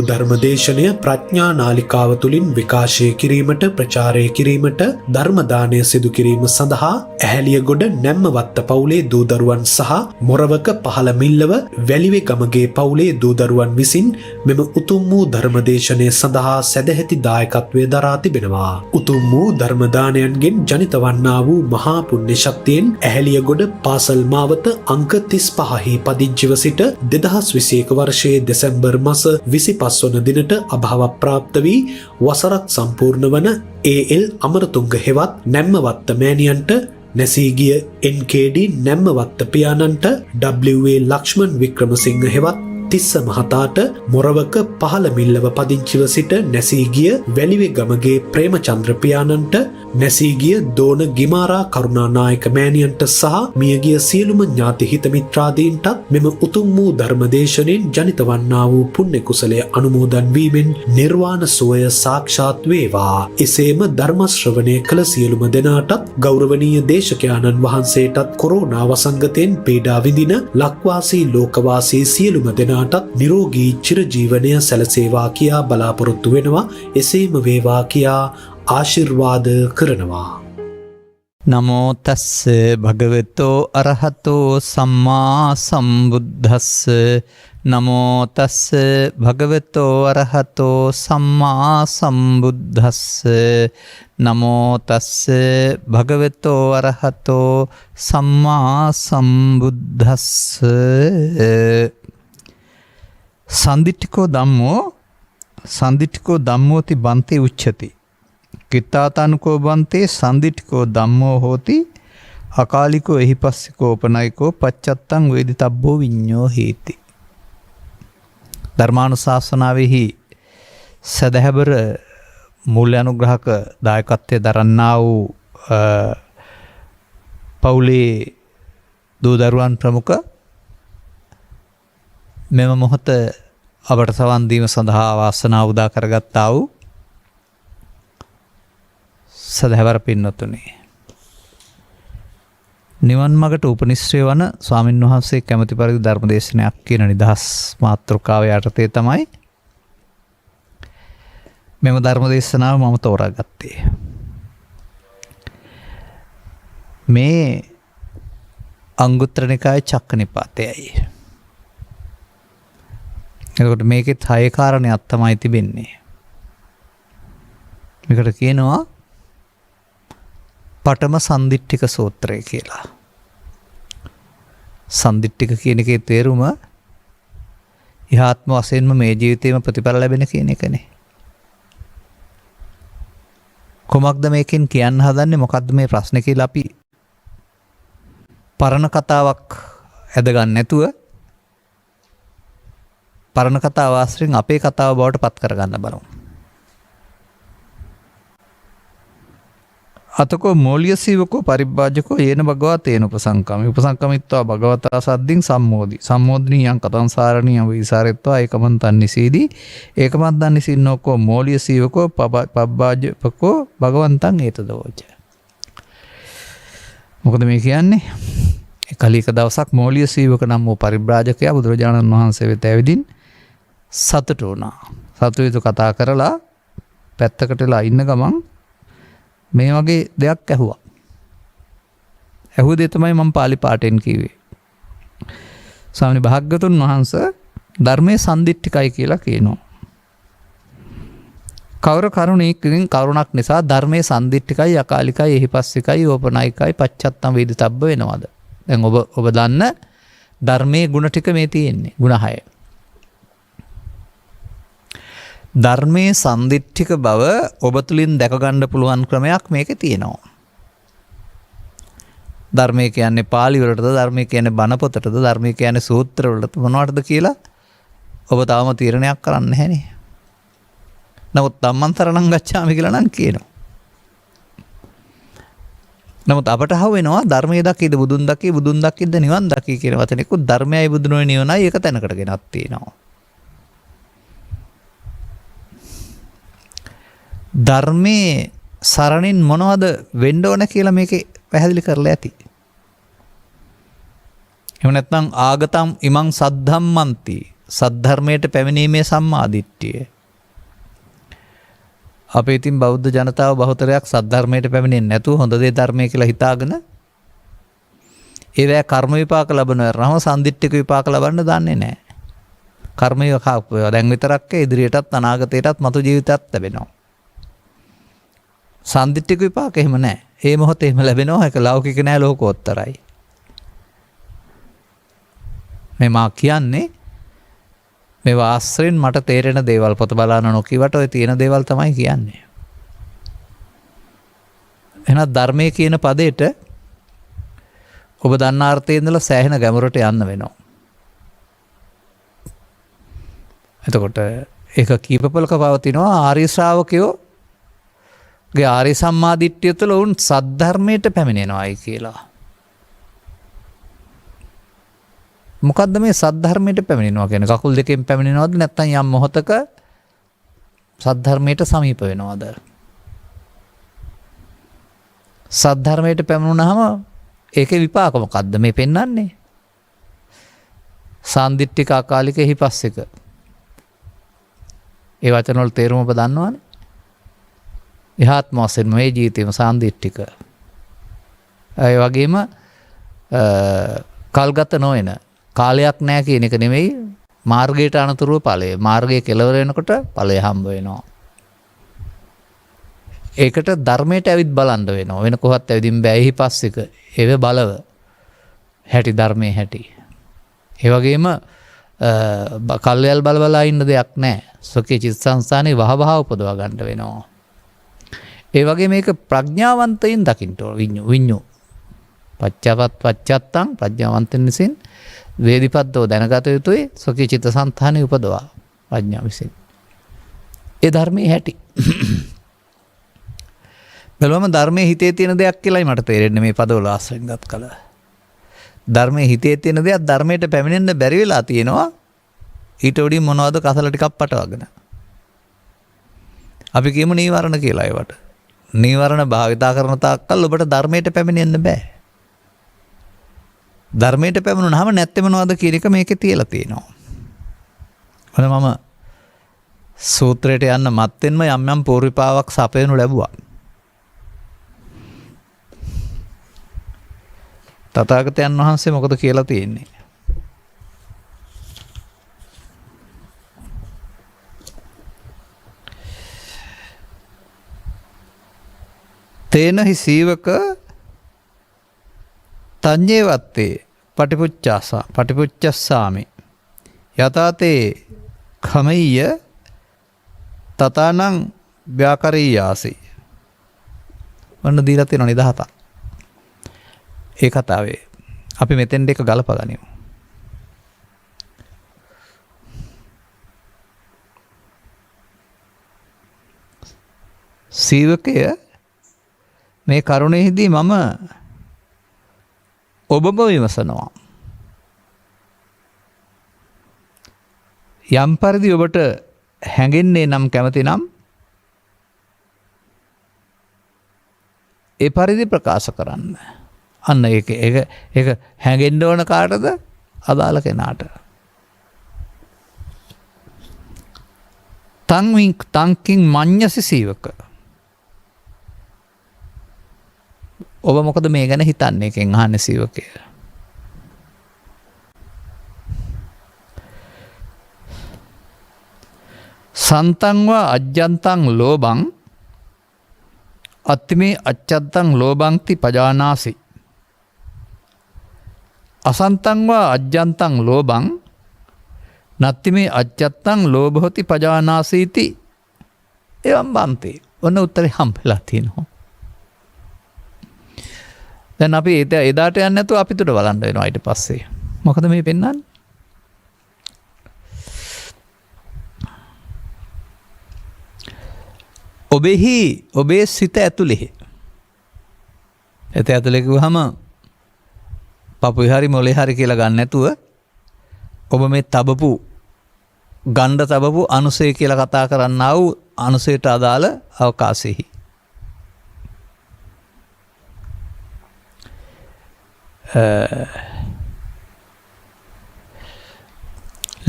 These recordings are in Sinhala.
ධර්මදේශනය ප්‍රඥා නාලිකාව තුළින් විකාශය කිරීමට ප්‍රචාරය කිරීමට ධර්ම දානය සිදු කිරීම සඳහා ඇහැලියගොඩ නැම්මවත්ත පවුලේ දූ දරුවන් සහ මොරවක පහළ මිල්ලව වැලිවේ ගමගේ පවුලේ දූ දරුවන් විසින් මෙම උතුම් වූ ධර්මදේශනය සඳහා සැදැහැති දායකත්වය දරා තිබෙනවා. උතුම් වූ ධර්ම දානයන්ගෙන් ජනිත වන්නා වූ මහා පුණ්‍ය ශක්තියෙන් ඇහැලියගොඩ පාසල් මාවත අංක 35 පදිංචිව සිට 2021 වර්ෂයේ දෙසැම්බර් මාස 25 වන දිනට අභාව ප්‍රාප්ත වී වසරක් සම්පූර්ණ වන AL අමරතුංග හෙවත් නැම්මවත්ත මෑණියන්ට නැසී ගිය NKD නැම්මවත්ත පියාණන්ට WA ලක්ෂ්මන් වික්‍රමසිංහ හෙවත් තිස්ස මහතාට මොරවක පහළ මිල්ලව පදිංචිව සිට නැසී ගිය වැලිවේ ගමගේ ප්‍රේමචන්ද්‍ර පියාණන්ට නැසී ගිය දෝන ගිමාරා කරුණානායක මෑණියන්ට සහ මියගිය සියලුම ඥාති හිත මිත්‍රාදීන්ටත් මෙම උතුම් වූ ධර්මදේශනෙන් ජනිත වන්නා වූ පුණ්‍ය කුසලය අනුමෝදන් වීමෙන් නිර්වාණ සුවය සාක්ෂාත් වේවා. එසේම ධර්ම ශ්‍රවණය කළ සියලුම දෙනාටත් ගෞරවනීය දේශකයාණන් වහන්සේටත් කොරෝනා වසංගතයෙන් පීඩා විඳින ලක්වාසී ලෝකවාසී සියලුම දෙනාටත් නිරෝගී චිරජීවනය සැලසේවා කියා බලාපොරොත්තු වෙනවා. එසේම වේවා කියා ආශිර්වාද කරනවා. නමෝ තස්ස භගවතෝ අරහතෝ සම්මා සම්බුද්දස්ස. නමෝ තස්ස භගවතෝ අරහතෝ සම්මා සම්බුද්දස්ස. නමෝ තස්ස භගවතෝ අරහතෝ සම්මා සම්බුද්දස්ස. සන්දිට්ඨිකෝ ධම්මෝති බන්තේ උච්චති. කිත්තාතනුකෝ බන්තේ සන්දිට්ඨිකෝ ධම්මෝ හෝති අකාලිකෝ එහිපස්සිකෝ උපනයිකෝ පච්චත්තං වේදිතබ්බෝ විඤ්ඤෝ හේති. ධර්මානුශාසනාවෙහි සදහැබර මූල්‍ය අනුග්‍රහක දායකත්වයේ දරන්නා වූ පවුලේ දූ දරුවන් ප්‍රමුඛ මෙම මොහොත අපට සවන් දීම සඳහා වාසනාව උදා කරගත්තා වූ සදහැවර පින්වත්නි, නිවන් මගට උපනිශ්‍රේ වන ස්වාමින් වහන්සේ කැමැති පරිදි ධර්මදේශනයක් කියන නිදහස් මාතෘකාව යටතේ තමයි මෙම ධර්මදේශනාව මම තෝරාගත්තේ. මේ අංගුත්තර නිකායේ චක්ක නිපාතයයි. එතකොට මේකෙත් 6 කාරණයක් තමයි තිබෙන්නේ. මේකට කියනවා පඨම සන්දිට්ඨික සූත්‍රය කියලා. සන්දිට්ඨික කියන එකේ තේරුම ඉහාත්ම වශයෙන්ම මේ ජීවිතේම ප්‍රතිඵල ලැබෙන කියන එකනේ. කොමක්ද මේකෙන් කියන්න හදන්නේ, මොකක්ද මේ ප්‍රශ්නේ කියලා අපි පරණ කතාවක් ඇදගන්න නැතුව පරණ කතාව ආශ්‍රයෙන් අපේ කතාව බවට පත් කරගන්න බලමු. අතකෝ මෝලිය සීවකෝ පරිබ්බාජකෝ යේන භගවා තේන උපසංකම උපසංකමිත්වා භගවතා සද්දින් සම්මෝදි සම්මෝදනීයං කතං සාරණීයං විසාරෙත්වා ඒකමන්තං නිසීදී ඒකමන්තං නිසින්නෝකෝ මෝලිය සීවකෝ පබ්බාජකෝ භගවන්තං ඒතදෝච. මොකද මේ කියන්නේ? කලික දවසක් මෝලිය සීවක නම් වූ පරිබ්‍රාජකයා බුදුරජාණන් වහන්සේ වෙත ඇවිදින් සතුටු වුණා. සතුටු කතා කරලා පැත්තකටලා ඉන්න ගමන් මේ වගේ දෙයක් ඇහුවා. ඇහුව දේ තමයි මම පාලි පාඨයෙන් කිව්වේ. ස්වාමීනි භාග්‍යවතුන් වහන්සේ ධර්මයේ සන්දිට්ඨිකයි කියලා කියනවා. කවර කරුණකින් කරුණක් නිසා ධර්මයේ සන්දිට්ඨිකයි අකාලිකයි එහිපස්සිකයි ඕපනායිකයි පච්චත්තම් වේදිතබ්බ වෙනවද? දැන් ඔබ දන්න ධර්මයේ ගුණ ටික මේ තියෙන්නේ. ගුණ 6. ධර්මයේ සන්දිට්ඨික බව ඔබ තුලින් දැක ගන්න පුළුවන් ක්‍රමයක් මේකේ තියෙනවා. ධර්මය කියන්නේ පාලි වලටද, ධර්මය කියන්නේ බණ පොතටද, ධර්මය කියන්නේ සූත්‍ර වලටද මොනවටද කියලා ඔබ තාම තීරණයක් කරන්න නැහැ නේ. නමුත් ධම්මං සරණං ගච්ඡාමි කියලා නම් කියනවා. නමුත් අපට හව වෙනවා ධර්මයේ දකීද බුදුන් දකී, බුදුන් දකීද නිවන් දකී කියන වචනේකුත් ධර්මයයි බුදුනෝයි නිවනයි එක තැනකට ගෙනත් තියෙනවා. ධර්මයේ සරණින් මොනවද වෙන්න ඕන කියලා මේකේ පැහැදිලි කරලා ඇති. එහෙම නැත්නම් ආගතම් ඉමං සද්ධම්මන්ති සද්ධර්මයට පැමිණීමේ සම්මාදිට්ඨිය. අපි ඉතින් බෞද්ධ ජනතාව බහුතරයක් සද්ධර්මයට පැමිණෙන්නේ නැතුව හොඳ දේ ධර්මය කියලා හිතාගෙන ඒවැ කර්ම විපාක ලබනවරම සම්දිට්ඨික විපාක ලබන්න දන්නේ නැහැ. කර්ම විපාක දැන් විතරක් ඉදිරියටත් අනාගතයටත් මතු ජීවිතයත් ලැබෙනවා. සම්දිට්ඨික විපාක එහෙම නැහැ. ඒ මොහොතේ එහෙම ලැබෙනවා. ඒක ලෞකික නෑ ලෝකෝත්තරයි. මේ මා කියන්නේ මේ ආශ්‍රයෙන් මට තේරෙන දේවල් පොත බලන නොකියවට ඔය තියෙන දේවල් තමයි කියන්නේ. එහෙනම් ධර්මයේ කියන පදයට ඔබ දන්න අර්ථයේ ඉඳලා සෑහෙන ගැඹුරට යන්න වෙනවා. එතකොට ඒක කීපපලක පවතිනවා ආර්ය ශ්‍රාවකයෝ ගේ ආර්ය සම්මාදිට්ඨිය තුළ උන් සද්ධර්මයට පැමිණෙනවායි කියලා. මොකද්ද මේ සද්ධර්මයට පැමිණෙනවා කියන්නේ? කකුල් දෙකෙන් පැමිණෙනවද නැත්නම් යම් මොහතක සද්ධර්මයට සමීප වෙනවද? සද්ධර්මයට පැමිණුණාම ඒකේ විපාක මොකද්ද මේ පෙන්වන්නේ? සාන්දිට්ඨික අකාලික හිපස්සික. ඒ වචන වල තේරුම ඔබ දන්නවනේ. එහාත්ම වශයෙන් මේ ජීවිතේම සාන්දිට්ඨික. ඒ වගේම කල්ගත නොවන කාලයක් නැහැ කියන එක නෙමෙයි මාර්ගයට අනතුරුව ඵලය. මාර්ගයේ කෙලවර වෙනකොට ඵලය හම්බ වෙනවා. ඒකට ධර්මයට ඇවිත් බලන්න වෙනවා. වෙන කොහොත් ඇවිදින් බෑ. එහි පස්සික ඒව බලව හැටි ධර්මයේ හැටි. ඒ වගේම කල්යල් බලබලා ඉන්න දෙයක් නැහැ. සොකේ චිත්ත සංස්ථානේ වහවහ උපදවා ගන්න වෙනවා. ඒ වගේ මේක ප්‍රඥාවන්තයින් දකින්න ඕන විඤ්ඤු පච්චත්තං ප්‍රඥාවන්තන් විසින් වේදිපද්දෝ දැනගත යුතුයි සොකී චිත්ත සංතානෙ උපදවා ප්‍රඥාව විසින්. ඒ ධර්මයේ හැටි. බලවම ධර්මයේ හිතේ තියෙන දෙයක් කියලායි මට තේරෙන්නේ මේ පදවල ආශ්‍රයෙන් ගත් කල. ධර්මයේ හිතේ තියෙන දෙයක් ධර්මයට පැමිණෙන්න බැරි වෙලා තියෙනවා. ඊට වඩා මොනවද කසල ටිකක් පටවගෙන. අපි කියමු නීවරණ කියලා ඒවට. නීවරණ භාවිතා කරන තාක්කල් ඔබට ධර්මයට පැමිණෙන්න බෑ. ධර්මයට පැමිණුනහම නැත්තේ මොනවද කියන එක මේකේ තියලා තියෙනවා. මම සූත්‍රයට යන්න මත්තෙන්ම යම් යම් පූර්විපාවක් සපයනු ලැබුවා. තථාගතයන් වහන්සේ මොකද කියලා තියෙන්නේ? තේන හි සීවක තඤ්ඤේ වත්තේ පටිපුච්චස්සාමි යතාතේ khමෙය්‍ය තතානං ව්‍යාකරීයාසි. වන්න දීලා තියෙන නිදහතක්. ඒ කතාවේ අපි මෙතෙන් දෙක ගලපගනිමු. සීවකය මේ කරුණෙහිදී මම ඔබම විමසනවා. යම් පරිදි ඔබට හැඟෙන්නේ නම් කැමති නම් ඒ පරිදි ප්‍රකාශ කරන්න. අන්න ඒක හැඟෙන්න ඕන කාටද? අදාළ කෙනාට. තංකින් මඤ්ඤසි සීවක. ඔබ මොකද මේ ගැන හිතන්නේ? එකෙන් අහන්නේ සීවකය. සන්තංවා අජ්ජන්තං ලෝභං අත්තිමේ අච්චත්තං ලෝභංති පජානාසි. අසන්තංවා අජ්ජන්තං ලෝභං නත්තිමේ අච්චත්තං ලෝභහොති පජානාසීති. එවම් බන්තේ. ඔන්න උත්තරේ හම්බෙලා තියෙනවා. දැන් අපි එදාට යන්නේ නැතුව අපිට බලන්න වෙනවා ඊට පස්සේ. මොකද මේ පෙන්වන්නේ? ඔබේ සිත ඇතුලේ. ඇතුලේ කිව්වහම පපුයි හරි මොලේ හරි කියලා ගන්න නැතුව ඔබ මේ ගණ්ඩ තබපු අනුසය කියලා කතා කරන්නා වූ අනුසයට අදාළ අවකාශෙහි.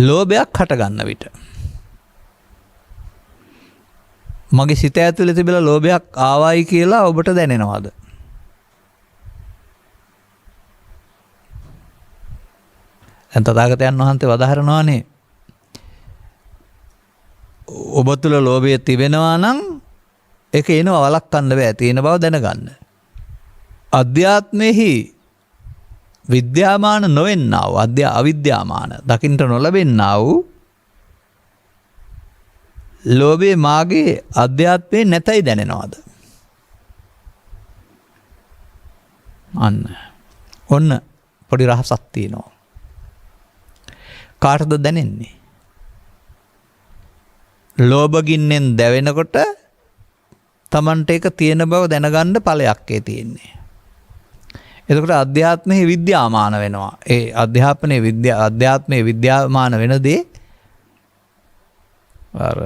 ලෝභයක් හටගන්න විට මගේ සිත ඇතුලේ තිබෙලා ලෝභයක් ආවයි කියලා ඔබට දැනෙනවද? දැන් තථාගතයන් වහන්සේ වදාහරනවානේ ඔබ තුළ ලෝභය තිබෙනවා නම් ඒක එනවා වළක්වන්න බෑ. තියෙන බව දැනගන්න. අධ්‍යාත්මෙහි විද්‍යාමාන නොවෙන්නා වූ අවිද්‍යාමාන දකින්නට නොලැබෙන්නා වූ ලෝභය මාගේ අධ්‍යාත්මේ නැතයි දැනෙනවද? ඔන්න පොඩි රහසක් තියෙනවා. කාටද දැනෙන්නේ? ලෝභගින්නෙන් දැවෙනකොට තමන්ට ඒක තියෙන බව දැනගන්න ඵලයක් ඒ තියෙන්නේ. එතකොට අධ්‍යාත්මයේ විද්‍යාමාන වෙනවා. ඒ අධ්‍යාත්මයේ විද්‍යාමාන වෙන දේ අර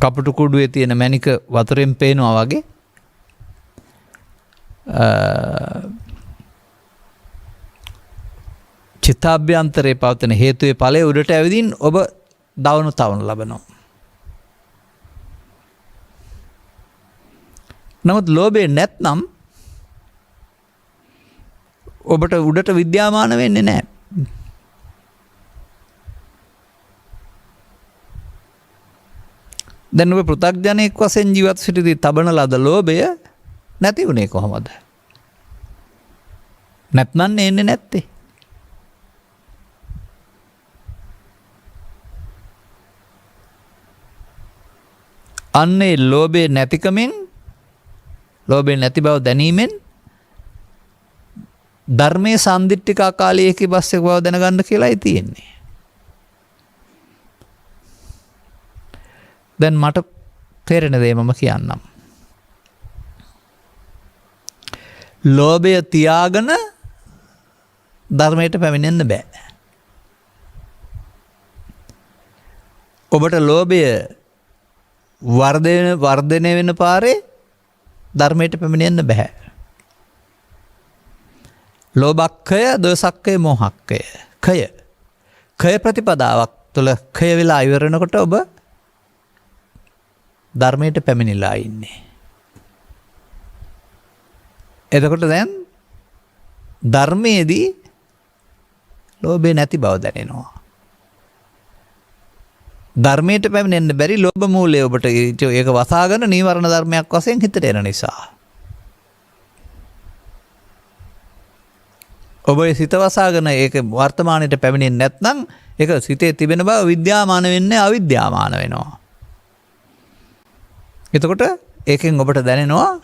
කපුටු කුඩුවේ තියෙන මණික වතුරෙන් පේනවා වගේ චිත්තාභ්‍යන්තරේ පවතින හේතුවේ ඵලයේ උඩට ඇවිදින් ඔබ දවනු තවනු ලබනවා. නමුත් ලෝභය නැත්නම් ඔබට උඩට විද්‍යාමාන වෙන්නේ නැහැ. දැන් ඔබ පෘථග්ජනෙක් වශයෙන් ජීවත් සිටදී තබන ලද ලෝභය නැති වුණේ කොහොමද? නැත්නම් එන්නේ නැත්තේ. අන්නේ ලෝභය නැතිකමෙන් ලෝභය නැති බව දැනීමෙන් ධර්මයේ සම්දිට්ඨික අකාලයේකී බස්සක බව දැනගන්න කියලායි තියෙන්නේ. දැන් මට තේරෙන දේ මම කියන්නම්. ලෝභය තියාගෙන ධර්මයට පැමිණෙන්න බෑ. ඔබට ලෝභය වර්ධනය වෙන පාරේ ධර්මයට පැමිණෙන්න බෑ. ලෝභක්ඛය, දෝසක්ඛය, මෝහක්ඛය. කය ප්‍රතිපදාවක් තුළ කය වෙලා ඉවර වෙනකොට ඔබ ධර්මයට පැමිණිලා ඉන්නේ. එතකොට දැන් ධර්මයේදී ලෝභය නැති බව දැනෙනවා. ධර්මයට පැමිණෙන්න බැරි ලෝභ මූලය ඔබට ඒක වසාගෙන නීවරණ ධර්මයක් වශයෙන් හිතට එන නිසා. ඔබ සිත වසාගෙන ඒක වර්තමානයට පැමිණෙන්නේ නැත්නම් ඒක සිතේ තිබෙන බව විද්‍යාමාන වෙන්නේ අවිද්‍යාමාන වෙනවා. එතකොට ඒකෙන් ඔබට දැනෙනවා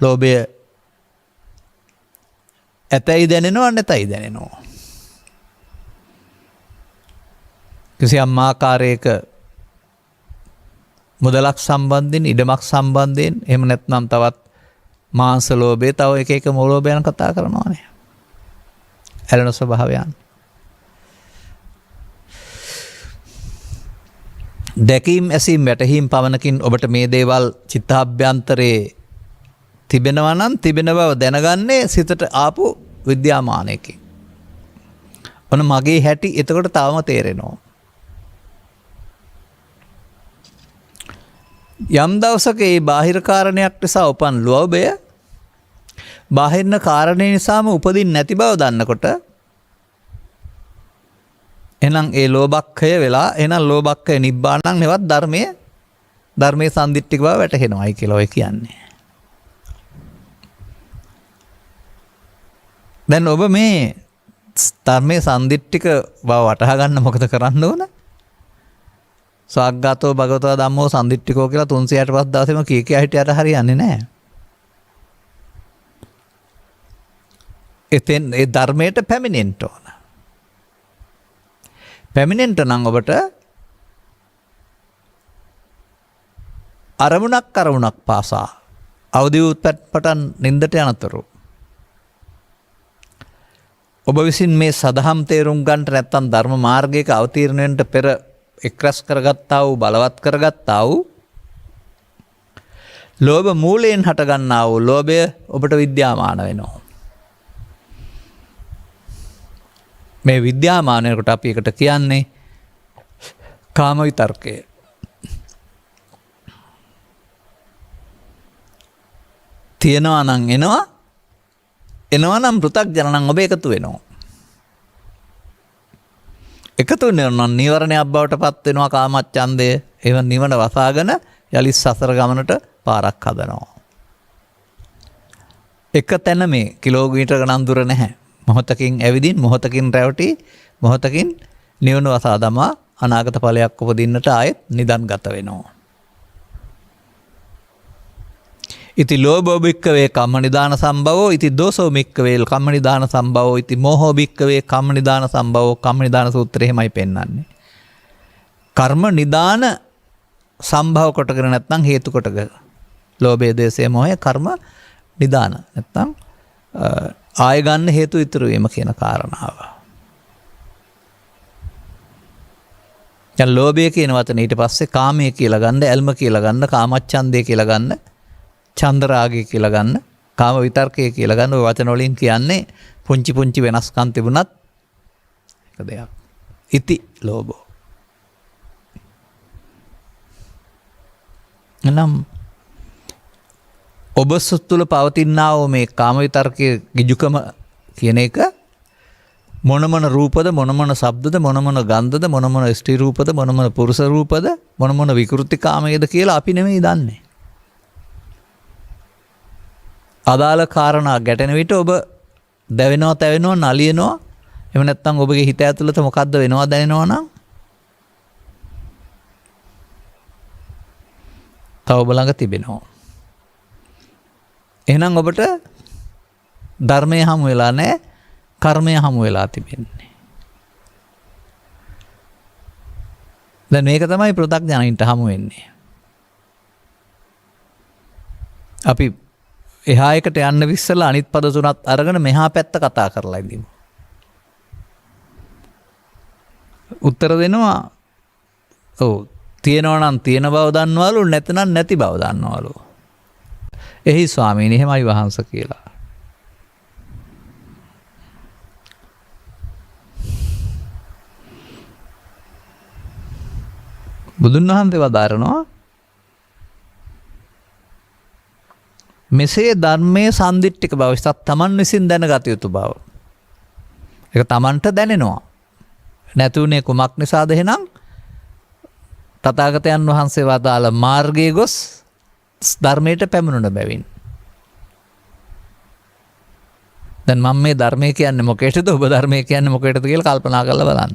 ලෝභය ඇතයි දැනෙනවා නැතයි දැනෙනවා. කිසියම් ආකාරයක මුදලක් සම්බන්ධයෙන් ඉඩමක් සම්බන්ධයෙන් එහෙම නැත්නම් තවත් මාංශ ලෝභය තව එක මූලෝභයන් කතා කරනවානේ. ඇලෙන ස්වභාවයන්. දැකීම් ඇසීම් වැටහීම් පවණකින් ඔබට මේ දේවල් චිත්තාභ්‍යන්තරේ තිබෙනවා නම් තිබෙන බව දැනගන්නේ සිතට ආපු විද්‍යාමානයකින්. ඔන්න මගේ හැටි එතකොට තවම තේරෙනවා. යම් දවසක ඒ බාහිර කාරණයක් නිසා උපන් ලෝභය බාහිරන කාරණේ නිසාම උපදින්නේ නැති බව දන්නකොට එහෙනම් ඒ ලෝභක්ඛය වෙලා එහෙනම් ලෝභක්ඛය නිබ්බාණං නෙවත් ධර්මයේ සම්දිට්ඨික බව වැටහෙනවායි කියලා ඔය කියන්නේ. දැන් ඔබ මේ ධර්මයේ සම්දිට්ඨික බව වටහා ගන්න මොකද කරන්න ඕන? සාග්ගතෝ භගවතෝ ධම්මෝ සම්දිට්ඨිකෝ කියලා 365 දවසේම කී හිටියට හරියන්නේ නැහැ. එතෙන් ඒ ධර්මයට පැමිණෙන්න ඕන. පැමිණෙන්න නම් ඔබට අරමුණක් පාසා අවදි උත්පත්පටන් නින්දට යනතුරු ඔබ විසින් මේ සදහම් තේරුම් ගන්නට නැත්නම් ධර්ම මාර්ගයක අවතීර්ණ වෙන්න පෙර එක්රස් කරගත්තා වූ බලවත් කරගත්තා වූ ලෝභ මූලයෙන් හට ගන්නා වූ ලෝභය ඔබට විද්‍යාමාන වෙනවා. මේ විද්‍යාමානයකට අපි එකට කියන්නේ කාම විතර්කය. තියෙනවා නම් එනවා නම් පෘථග්ජන නම් ඔබ එකතු වෙනවා. එකතු වෙනවා නීවරණයක් බවට පත් වෙනවා කාමච්ඡන්දය. ඒව නිවන වසාගෙන යලි සසර ගමනට පාරක් හදනවා. එක තැන මේ කිලෝමීටර ගණන් දුර නැහැ. මොහොතකින් ඇවිදින් මොහොතකින් රැවටි මොහොතකින් නිවන වසා දමා අනාගත ඵලයක් උපදින්නට ආයෙත් නිදන් ගත වෙනවා. ඉති ලෝභෝ භික්ඛවේ කම්ම නිදාන සම්භවෝ ඉති දෝසෝ භික්ඛවේ කම්ම නිදාන සම්භවෝ ඉති මෝහෝ භික්ඛවේ කම්ම නිදාන සම්භවෝ කම්ම නිදාන සූත්‍රය එහෙමයි පෙන්වන්නේ. කර්ම නිදාන සම්භව කොටගෙන නැත්නම් හේතු කොටගෙන ලෝභය දේශය මොහය කර්ම නිදාන නැත්නම් ආය ගන්න හේතු ඉතුරු වීම කියන කාරණාව. දැන් ලෝභය කියන වචනේ ඊට පස්සේ කාමය කියලා ගන්න, ඇල්ම කියලා ගන්න, කාමච්ඡන්දය කියලා ගන්න, චන්දරාගය කියලා ගන්න, කාම විතර්කය කියලා ගන්න ඔය වචන වලින් කියන්නේ පුංචි පුංචි වෙනස්කම් තිබුණත් එක දෙයක්. ඉති ලෝභෝ. එනම් ඔබ තුළ පවතිනා වූ මේ කාම විතර්කයේ ගිජුකම කියන එක මොන මොන රූපද මොන මොන ශබ්දද මොන මොන ගන්ධද මොන මොන ස්ත්‍රී රූපද මොන මොන පුරුෂ රූපද මොන මොන විකෘති කාමයේද කියලා අපි නෙමෙයි දන්නේ. අදාළ කාරණා ගැටෙන විට ඔබ දැවෙනවා තැවෙනවා නලියනවා එහෙම නැත්නම් ඔබගේ හිත ඇතුළත මොකද්ද වෙනවා දැනෙනවා නම් තව ඔබ ළඟ තිබෙනවා. එහෙනම් ඔබට ධර්මය හමු වෙලා නැහැ කර්මය හමු වෙලා තිබෙන්නේ. දැන් මේක තමයි පෘථග්ජනයින්ට හමු වෙන්නේ. අපි එහා එකට යන්න විස්සලා අනිත් පද තුනත් අරගෙන මෙහා පැත්ත කතා කරලා ඉඳිමු. උත්තර දෙනවා ඔව් තියෙනවා නම් තියෙන බව දන්නවලු නැත්නම් නැති බව දන්නවලු. එහි ස්වාමීනි එහෙමයි වහන්සේ කියලා. බුදුන් වහන්සේ වදාරනවා මෙසේ ධර්මයේ සම්දිට්ඨික බව සත් තමන් විසින් දැනගත යුතු බව. ඒක තමන්ට දැනෙනවා. නැතුනේ කුමක් නිසාද එහෙනම්? තථාගතයන් වහන්සේ වදාළ මාර්ගයේ ගොස් ධර්මයට පැමිණුණ බැවින්. දැන් මම මේ ධර්මය කියන්නේ මොකේද ඔබ ධර්මය කියන්නේ මොකේද කියලා කල්පනා කරලා බලන්න.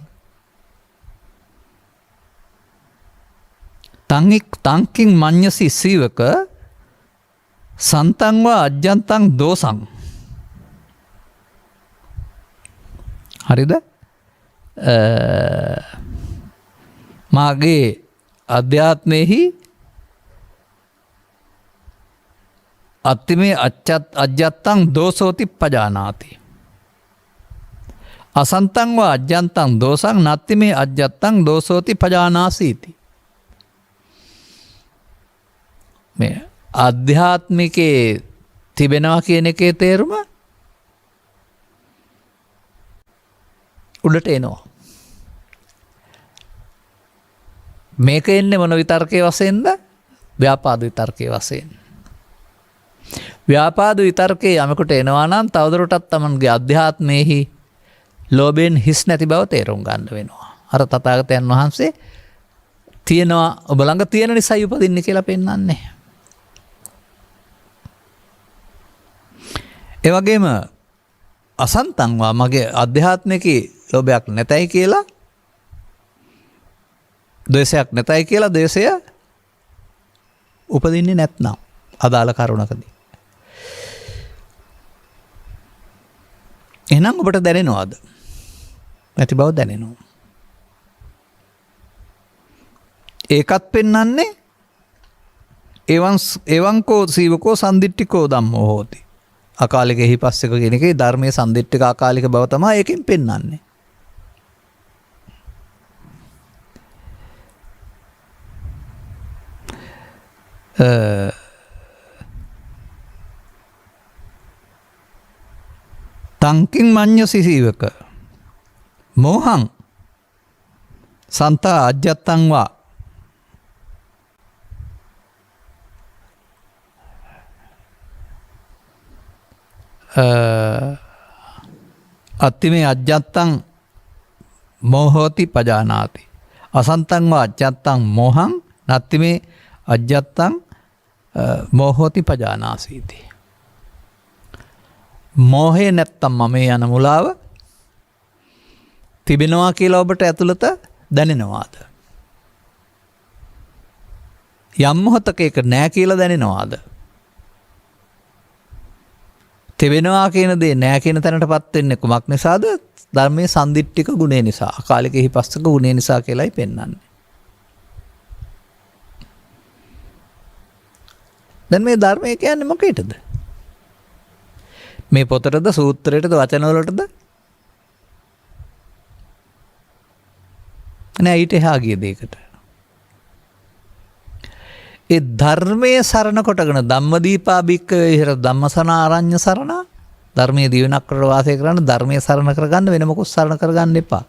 තංකින් මඤ්ඤසි සීවක සන්තං වා අජ්ජන්තං දෝසං. හරිද? මාගේ අධ්‍යාත්මෙහි අත්තිමේ අජ්ජත්තං දෝසෝති පජානාති. අසන්තං වා අජ්ජන්තං දෝසං නත්තිමේ අජ්ජත්තං දෝසෝති පජානාසීති. මේ අධ්‍යාත්මිකේ තිබෙනවා කියන එකේ තේරුම උඩට එනවා. මේක එන්නේ මොන විතර්කයේ වශයෙන්ද? ව්‍යාපාද විතර්කයේ වශයෙන්. ව්‍යාපාද විතර්කයේ යමකට එනවා නම් තවදුරටත් තමන්ගේ අධ්‍යාත්මයේහි ලෝභයෙන් හිස් නැති බව තේරුම් ගන්න වෙනවා. අර තථාගතයන් වහන්සේ තියෙනවා ඔබ ළඟ තියෙන නිසායි උපදින්නේ කියලා පෙන්වන්නේ. ඒ වගේම අසන්තංවා මගේ අධ්‍යාත්මිකේ ලෝභයක් නැතයි කියලා ද්වේෂයක් නැතයි කියලා ද්වේෂය උපදින්නේ නැත්නම් අදාළ කරුණකදී. එහෙනම් ඔබට දැනෙනවද? නැති බව දැනෙනවා. ඒකත් පෙන්වන්නේ එවංකෝ සීවකෝ සම්දිට්ඨිකෝ ධම්මෝ හෝති. අකාලික එහිපස්සක කියන එකේ ධර්මයේ සම්දිට්ඨික අකාලික බව තමයි ඒකෙන් පෙන්වන්නේ. තංකින් මඤ්ඤසි සීවක මෝහං සන්තා අජ්ජත්තංවා අත්තිමේ අජ්ජත්තං මෝහෝති පජානාති. අසන්තංවා අජ්ජත්තං මෝහං නත්තිමේ අජ්ජත්තං මෝහෝති පජානාසීති. මෝහය නැත්තම් මම යන මුලාව තිබෙනවා කියලා ඔබට ඇතුළත දැනෙනවාද? යම් මොහොතක ඒක නෑ කියලා දැනෙනවාද? තිබෙනවා කියන දේ නෑ කියන තැනටපත් වෙන්නේ කුමක් නිසාද? ධර්මයේ සන්දිට්ඨික ගුණය නිසා, අකාලික හිපස්සක ගුණය නිසා කියලායි පෙන්වන්නේ. දැන් මේ ධර්මය කියන්නේ මොකේද? මේ පොතටද, සූත්‍රයටද, වචනවලටද? නෑ, ඊට එහා ගිය දෙයකට. ඒ ධර්මයේ සරණ කොටගෙන ධම්මදීපා භික්ඛවේ විහෙර ධම්මසනා ආරඤ්‍ය සරණ, ධර්මයේ දිවෙනක් කර වාසය කරන්න ධර්මයේ සරණ කරගන්න, වෙන මොකුත් සරණ කරගන්න එපා.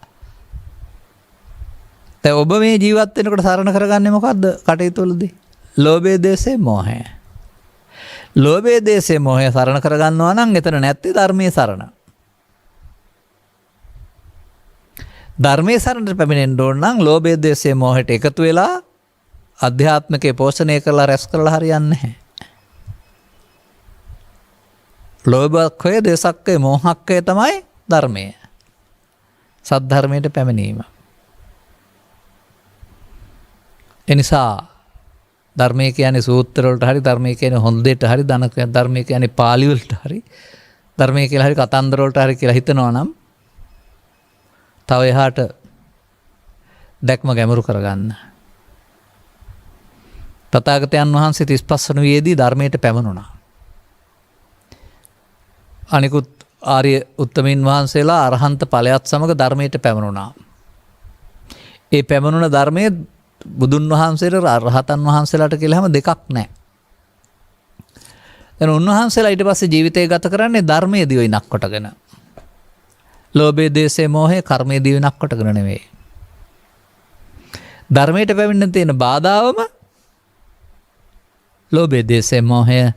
දැන් ඔබ මේ ජීවත් වෙනකොට සරණ කරගන්නේ මොකද්ද? කටයුතු වලදී ලෝභය, දේශය, මොහය. ලෝභය, දේශය, මොහය සරණ කරගන්නවා නම් එතන නැත්තේ ධර්මයේ සරණ. ධර්මයේ සරණට පැමිණෙන්න ඕන නම් ලෝභය, දේශය, මොහයට එකතු වෙලා අධ්‍යාත්මිකේ පෝෂණය කරලා රැස් කරලා හරියන්නේ නැහැ. ලෝභක්ඛය, දේශක්ඛය, මෝහක්ඛය තමයි ධර්මය. සද්ධර්මයට පැමිණීම. එනිසා ධර්මය කියන්නේ සූත්‍ර වලට හරි, ධර්මය කියන්නේ හොඳට හරි, ධර්මය කියන්නේ පාලි වලට හරි, ධර්මය කියලා හරි කතන්දර වලට හරි කියලා හිතනවා නම් තව එහාට දැක්ම ගැඹුරු කරගන්න. තථාගතයන් වහන්සේ 35 වන වියේදී ධර්මයට පැමිණුණා. අනිකුත් ආර්ය උත්තමීන් වහන්සේලා අරහන්ත ඵලයත් සමග ධර්මයට පැමිණුණා. ඒ පැමිණුණ ධර්මයේ බුදුන් වහන්සේට රහතන් වහන්සේලාට කියලාම දෙකක් නැහැ. දැන් උන්වහන්සේලා ඊට පස්සේ ජීවිතය ගත කරන්නේ ධර්මයේ දිවිනක් කොටගෙන. ලෝභය, දේශය, මොහය කර්මයේ දිවිනක් කොටගෙන නෙවෙයි. ධර්මයට පැමිණෙන්න තියෙන බාධාවම ලෝභය, දේශය, මොහය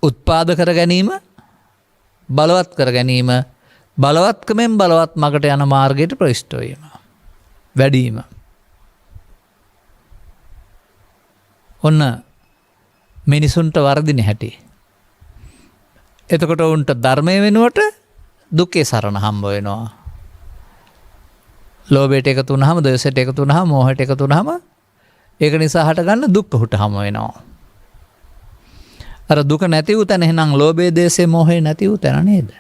උත්පාද කර ගැනීම, බලවත් කර ගැනීම, බලවත්කමෙන් බලවත් මගට යන මාර්ගයට ප්‍රවිෂ්ඨ වීම, වැඩිම. ඔන්න මිනිසුන්ට වර්ධින හැටි. එතකොට උන්ට ධර්මය වෙනුවට දුකේ සරණ හම්බ වෙනවා. ලෝභයට එකතු වුණාම, දේශයට එකතු වුණාම, මෝහයට එකතු වුණාම ඒක නිසා හටගන්න දුක් උහුට හම්බ වෙනවා. අර දුක නැති වූ තැන එහෙනම් ලෝභය, දේශය, මෝහය නැති වූ තැන නේද?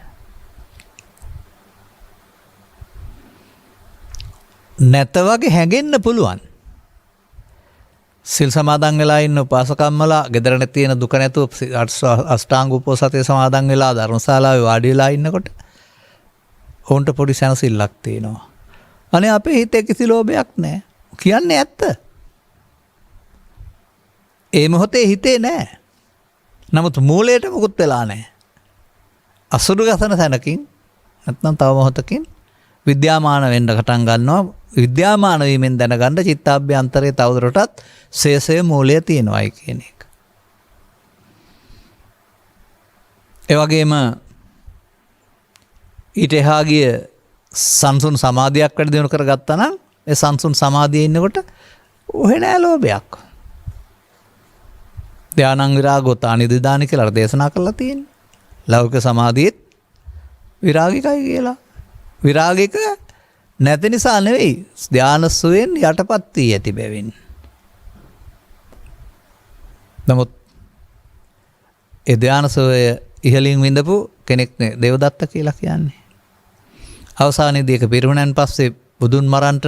නැත වගේ හැඟෙන්න පුළුවන්. සිල් සමාදන් වෙලා ඉන්න උපාසකම්මලා ගෙදර තියෙන දුක නැතුව අෂ්ටාංග උපෝසතේ සමාදන් වෙලා ධර්මශාලාවේ වාඩි වෙලා ඉන්නකොට ඔවුන්ට පොඩි සැනසෙල්ලක් තියෙනවා. අනේ අපේ හිතේ කිසි ලෝභයක් නැහැ. කියන්නේ ඇත්ත. ඒ මොහොතේ හිතේ නැහැ. නමුත් මූලයට මොකුත් වෙලා නැහැ. අසුරු ගසන තැනකින් නැත්නම් තව මොහොතකින් විද්‍යාමාන වෙන්න පටන් ගන්නවා. විද්‍යාමාන වීමෙන් දැනගන්න චිත්තාභ්‍යන්තරයේ තවදුරටත් ශේෂය මූලය තියෙනවායි කියන එක. ඒ වගේම ඊට එහා ගිය සංසුන් සමාධියක් වැඩි දියුණු කරගත්තා නම් ඒ සංසුන් සමාධියේ ඉන්නකොට ඔහෙ නෑ ලෝභයක්. ධානං විරාගෝ තානිදිදානි කියලා දේශනා කරලා තියෙන්නේ. ලෞකික සමාධියෙත් විරාගිකයි කියලා. විරාගික නැති නිසා නෙවෙයි, ධානසුවෙන් යටපත් වී ඇති බැවින්. නමුත් ඒ ධානසුවය ඉහළින් විඳපු කෙනෙක් නේ දේවදත්ත කියලා කියන්නේ. අවසානයේදී ඒක පිරුණන් පස්සේ බුදුන් මරන්ට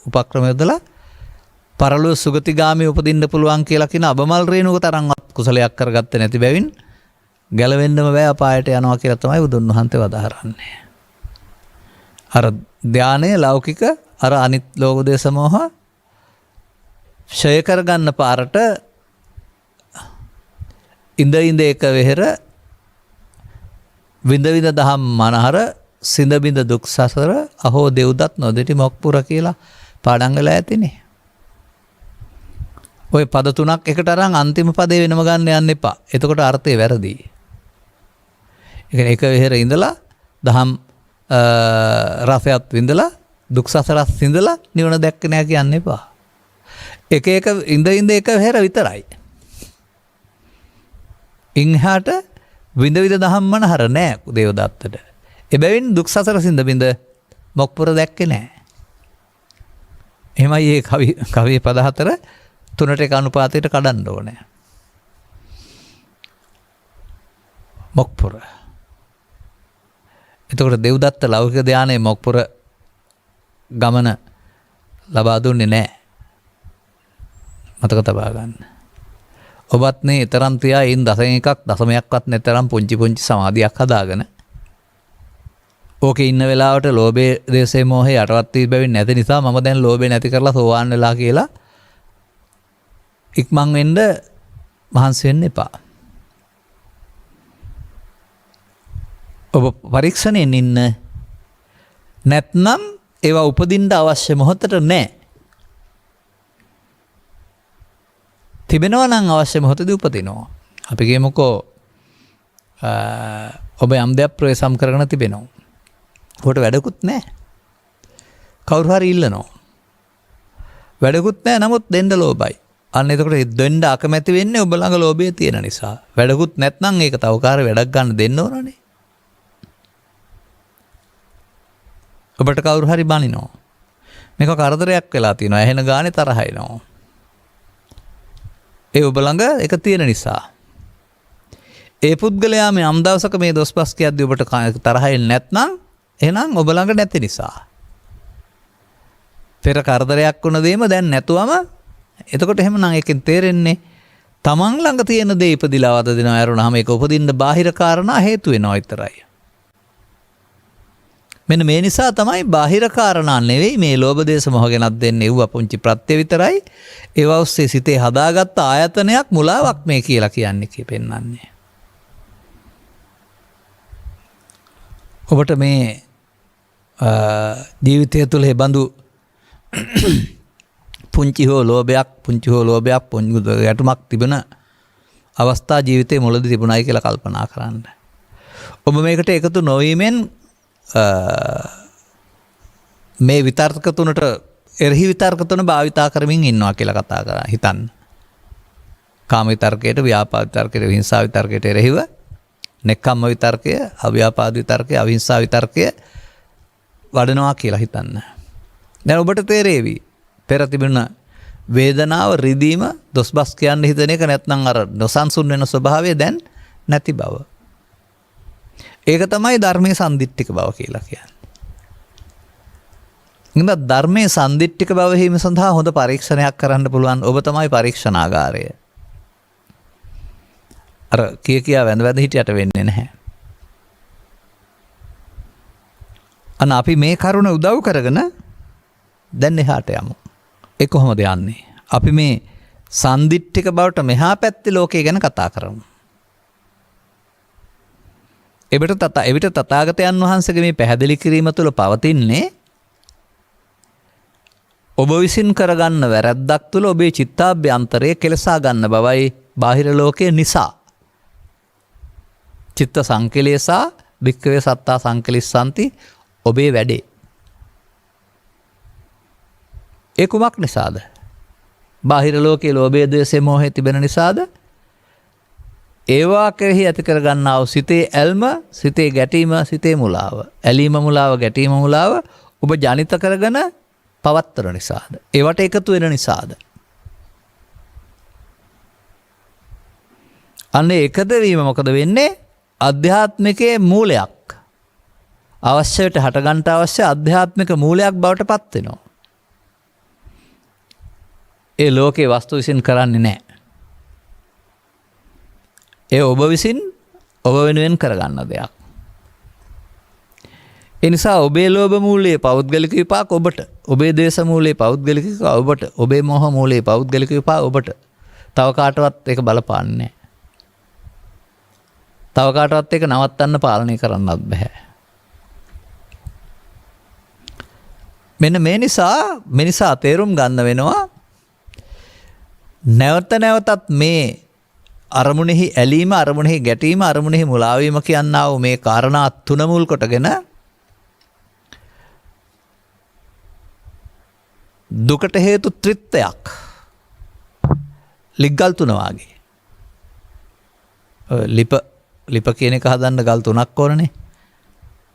උපක්‍රම යොදලා පරලොව සුගතිගාමී උපදින්න පුළුවන් කියලා කියන අබමල් රේණුක තරම්වත් කුසලයක් කරගත්තේ නැති බැවින් ගැලවෙන්නම බෑ, අපායට යනවා කියලා තමයි බුදුන් වහන්සේ වදාහරන්නේ. අර ධානය ලෞකික අර අනිත් ලෝක දේශ මොහ ඡය කරගන්න පාරට ඉඳ එක වෙහෙර විඳ දහම් මනහර සිඳ බිඳ දුක් සසර අහෝ දෙව්දත් නොදෙටි මොක්පුර කියලා පාඩම් වෙලා ඇතිනේ. ඔය පද තුනක් එකට අරන් අන්තිම පදේ වෙනම ගන්න යන්න එපා. එතකොට අර්ථය වැරදි. ඒ කියන්නේ එක වෙහෙර ඉඳලා දහම් රසයත් විඳලා දුක් සසරත් විඳලා නිවන දැක්ක නෑ කියන්න එපා. එක එක ඉඳ එක වෙහෙර විතරයි. ඉන්හාට විඳ දහම්මන හර නෑ දේවදත්තට. එබැවින් දුක් සසර සිඳ බිඳ මොක්පුර දැක්කේ නෑ. එහෙමයි මේ කවියේ පද හතර තුනට එක අනුපාතයට කඩන්න ඕනේ. මොක්පුර. එතකොට දෙව්දත්ත ලෞකික ධානයේ මොක්පුර ගමන ලබා දුන්නේ නැහැ. මතක තබා ගන්න. ඔබත් මේ තරම් තියා ඉන් දශම එකක් දශමයක්වත් නැතරම් පුංචි පුංචි සමාධියක් හදාගෙන ඕකේ ඉන්න වෙලාවට ලෝභයේ දේශේ මොහේ යටවත් වී බැවින් නැති නිසා මම දැන් ලෝභය නැති කරලා සෝවාන් වෙලා කියලා ඉක්මන් වෙන්න මහන්සි වෙන්න එපා. ඔබ පරීක්ෂණයෙන් ඉන්න නැත්නම් ඒවා උපදින්න අවශ්‍ය මොහොතට නැහැ. තිබෙනවා නම් අවශ්‍ය මොහොතදී උපදිනවා. අපි කියමුකෝ ඔබ යම් දෙයක් ප්‍රවේශම් කරගෙන තිබෙනවා. ඔබට වැඩකුත් නැහැ. කවුරු හරි ඉල්ලනවා. වැඩකුත් නැහැ නමුත් දෙන්න ලෝභයි. අන්න එතකොට දෙන්න අකමැති වෙන්නේ ඔබ ළඟ ලෝභය තියෙන නිසා. වැඩකුත් නැත්නම් ඒක තව කාර්ය වැඩක් ගන්න දෙන්න ඕනනේ. ඔබට කවුරු හරි බනිනවා. මේක කරදරයක් වෙලා තියෙනවා. එහෙන ගානේ තරහ එනවා. ඒ ඔබ ළඟ ඒක තියෙන නිසා. ඒ පුද්ගලයා මේ යම් දවසක මේ දොස්පස් කියද්දී ඔබට තරහ එන්නේ නැත්නම් එහෙනම් ඔබ ළඟ නැති නිසා. පෙර කරදරයක් වුණ දෙයම දැන් නැතුවම එතකොට එහෙමනම් එකෙන් තේරෙන්නේ තමන් ළඟ තියෙන දේ ඉපදිලා වද දෙනවා ඇරුණාම ඒක උපදින්න බාහිර කාරණා හේතු වෙනවා විතරයි. මෙන්න මේ නිසා තමයි බාහිර කාරණා නෙවෙයි මේ ලෝභ දේශ මොහ ගැනත් දෙන්නේ ඌව පුංචි ප්‍රත්‍ය විතරයි. ඒව ඔස්සේ සිතේ හදාගත්ත ආයතනයක් මුලාවක් මේ කියලා කියන්නේ කියපෙන්නන්නේ. ඔබට මේ ජීවිතය තුළ බඳු පුංචි හෝ ලෝභයක් පුංචි ගැටුමක් තිබෙන අවස්ථා ජීවිතයේ මුලදී තිබුණයි කියලා කල්පනා කරන්න. ඔබ මේකට එකතු නොවීමෙන් මේ විතර්ක තුනට එරෙහි විතර්ක තුන භාවිතා කරමින් ඉන්නවා කියලා කතා කරා හිතන්න. කාම විතර්කයට, ව්‍යාපාද විතර්කයට, විහිංසා විතර්කයට එරෙහිව නෙක්ඛම්ම විතර්කය, අව්‍යාපාද විතර්කය, අවිහිංසා විතර්කය වඩනවා කියලා හිතන්න. දැන් ඔබට තේරෙවි පෙර තිබුණ වේදනාව රිදීම දොස්බස් කියන්න හිතන එක නැත්නම් අර නොසන්සුන් වෙන ස්වභාවය දැන් නැති බව. ඒක තමයි ධර්මයේ සම්දිට්ඨික බව කියලා කියන්නේ. ඉතින් ධර්මයේ සම්දිට්ඨික බව හිම සඳහා හොඳ පරීක්ෂණයක් කරන්න පුළුවන් ඔබ තමයි පරීක්ෂණාගාරය. අර කියා වැඳ හිටියට වෙන්නේ නැහැ. අන්න අපි මේ කරුණ උදව් කරගෙන දැන් එහාට යමු. ඒ කොහොමද යන්නේ? අපි මේ සම්දිට්ඨික බවට මෙහා පැත්තේ ලෝකය ගැන කතා කරමු. එවිට තථාගතයන් වහන්සේගේ මේ පැහැදිලි කිරීම තුළ පවතින්නේ ඔබ විසින් කරගන්න වැරැද්දක් තුළ ඔබේ චිත්තාභ්‍යන්තරය කෙලසා ගන්න බවයි බාහිර ලෝකයේ නිසා. චිත්ත සංකලේසා භික්ඛවේ සත්තා සංකලිස්සanti ඔබේ වැඩේ. ඒ කුමක් නිසාද? බාහිර ලෝකයේ ලෝභය, ද්වේෂය, මෝහය තිබෙන නිසාද? ඒවා කෙරෙහි ඇති කරගන්නා වූ සිතේ ඇල්ම, සිතේ ගැටීම, සිතේ මුලාව, ඇලීම මුලාව, ගැටීම මුලාව ඔබ ජනිත කරගෙන පවත්තර නිසාද? ඒවට එකතු වෙන නිසාද? අන්නේ එකද වීම මොකද වෙන්නේ? අධ්‍යාත්මිකයේ මූලයක්. අවශ්‍යයට හටගන්න අවශ්‍ය අධ්‍යාත්මික මූලයක් බවට පත් වෙනවා. ඒ ලෝකේ වස්තු විසින් කරන්නේ නැහැ. ඒ ඔබ විසින් ඔබ වෙනුවෙන් කරගන්න දෙයක්. ඒ නිසා ඔබේ ලෝභ මූලයේ පෞද්ගලික විපාක ඔබට, ඔබේ ද්වේෂ මූලයේ පෞද්ගලික විපාක ඔබට, ඔබේ මෝහ මූලයේ පෞද්ගලික විපාක ඔබට. තව කාටවත් ඒක බලපාන්නේ නැහැ. තව කාටවත් ඒක නවත්තන්න පාලනය කරන්නත් බෑ. මෙන්න මේ නිසා තේරුම් ගන්න වෙනවා නැවත නැවතත් මේ අරමුණෙහි ඇලීම, අරමුණෙහි ගැටීම, අරමුණෙහි මුලාවීම කියනා වූ මේ කාරණා තුන මුල් කොටගෙන දුකට හේතු ත්‍රිත්වයක් ලිග්ගල් තුන වාගේ. ලිප කියන එක හදන්න ගල් තුනක් ඕනනේ.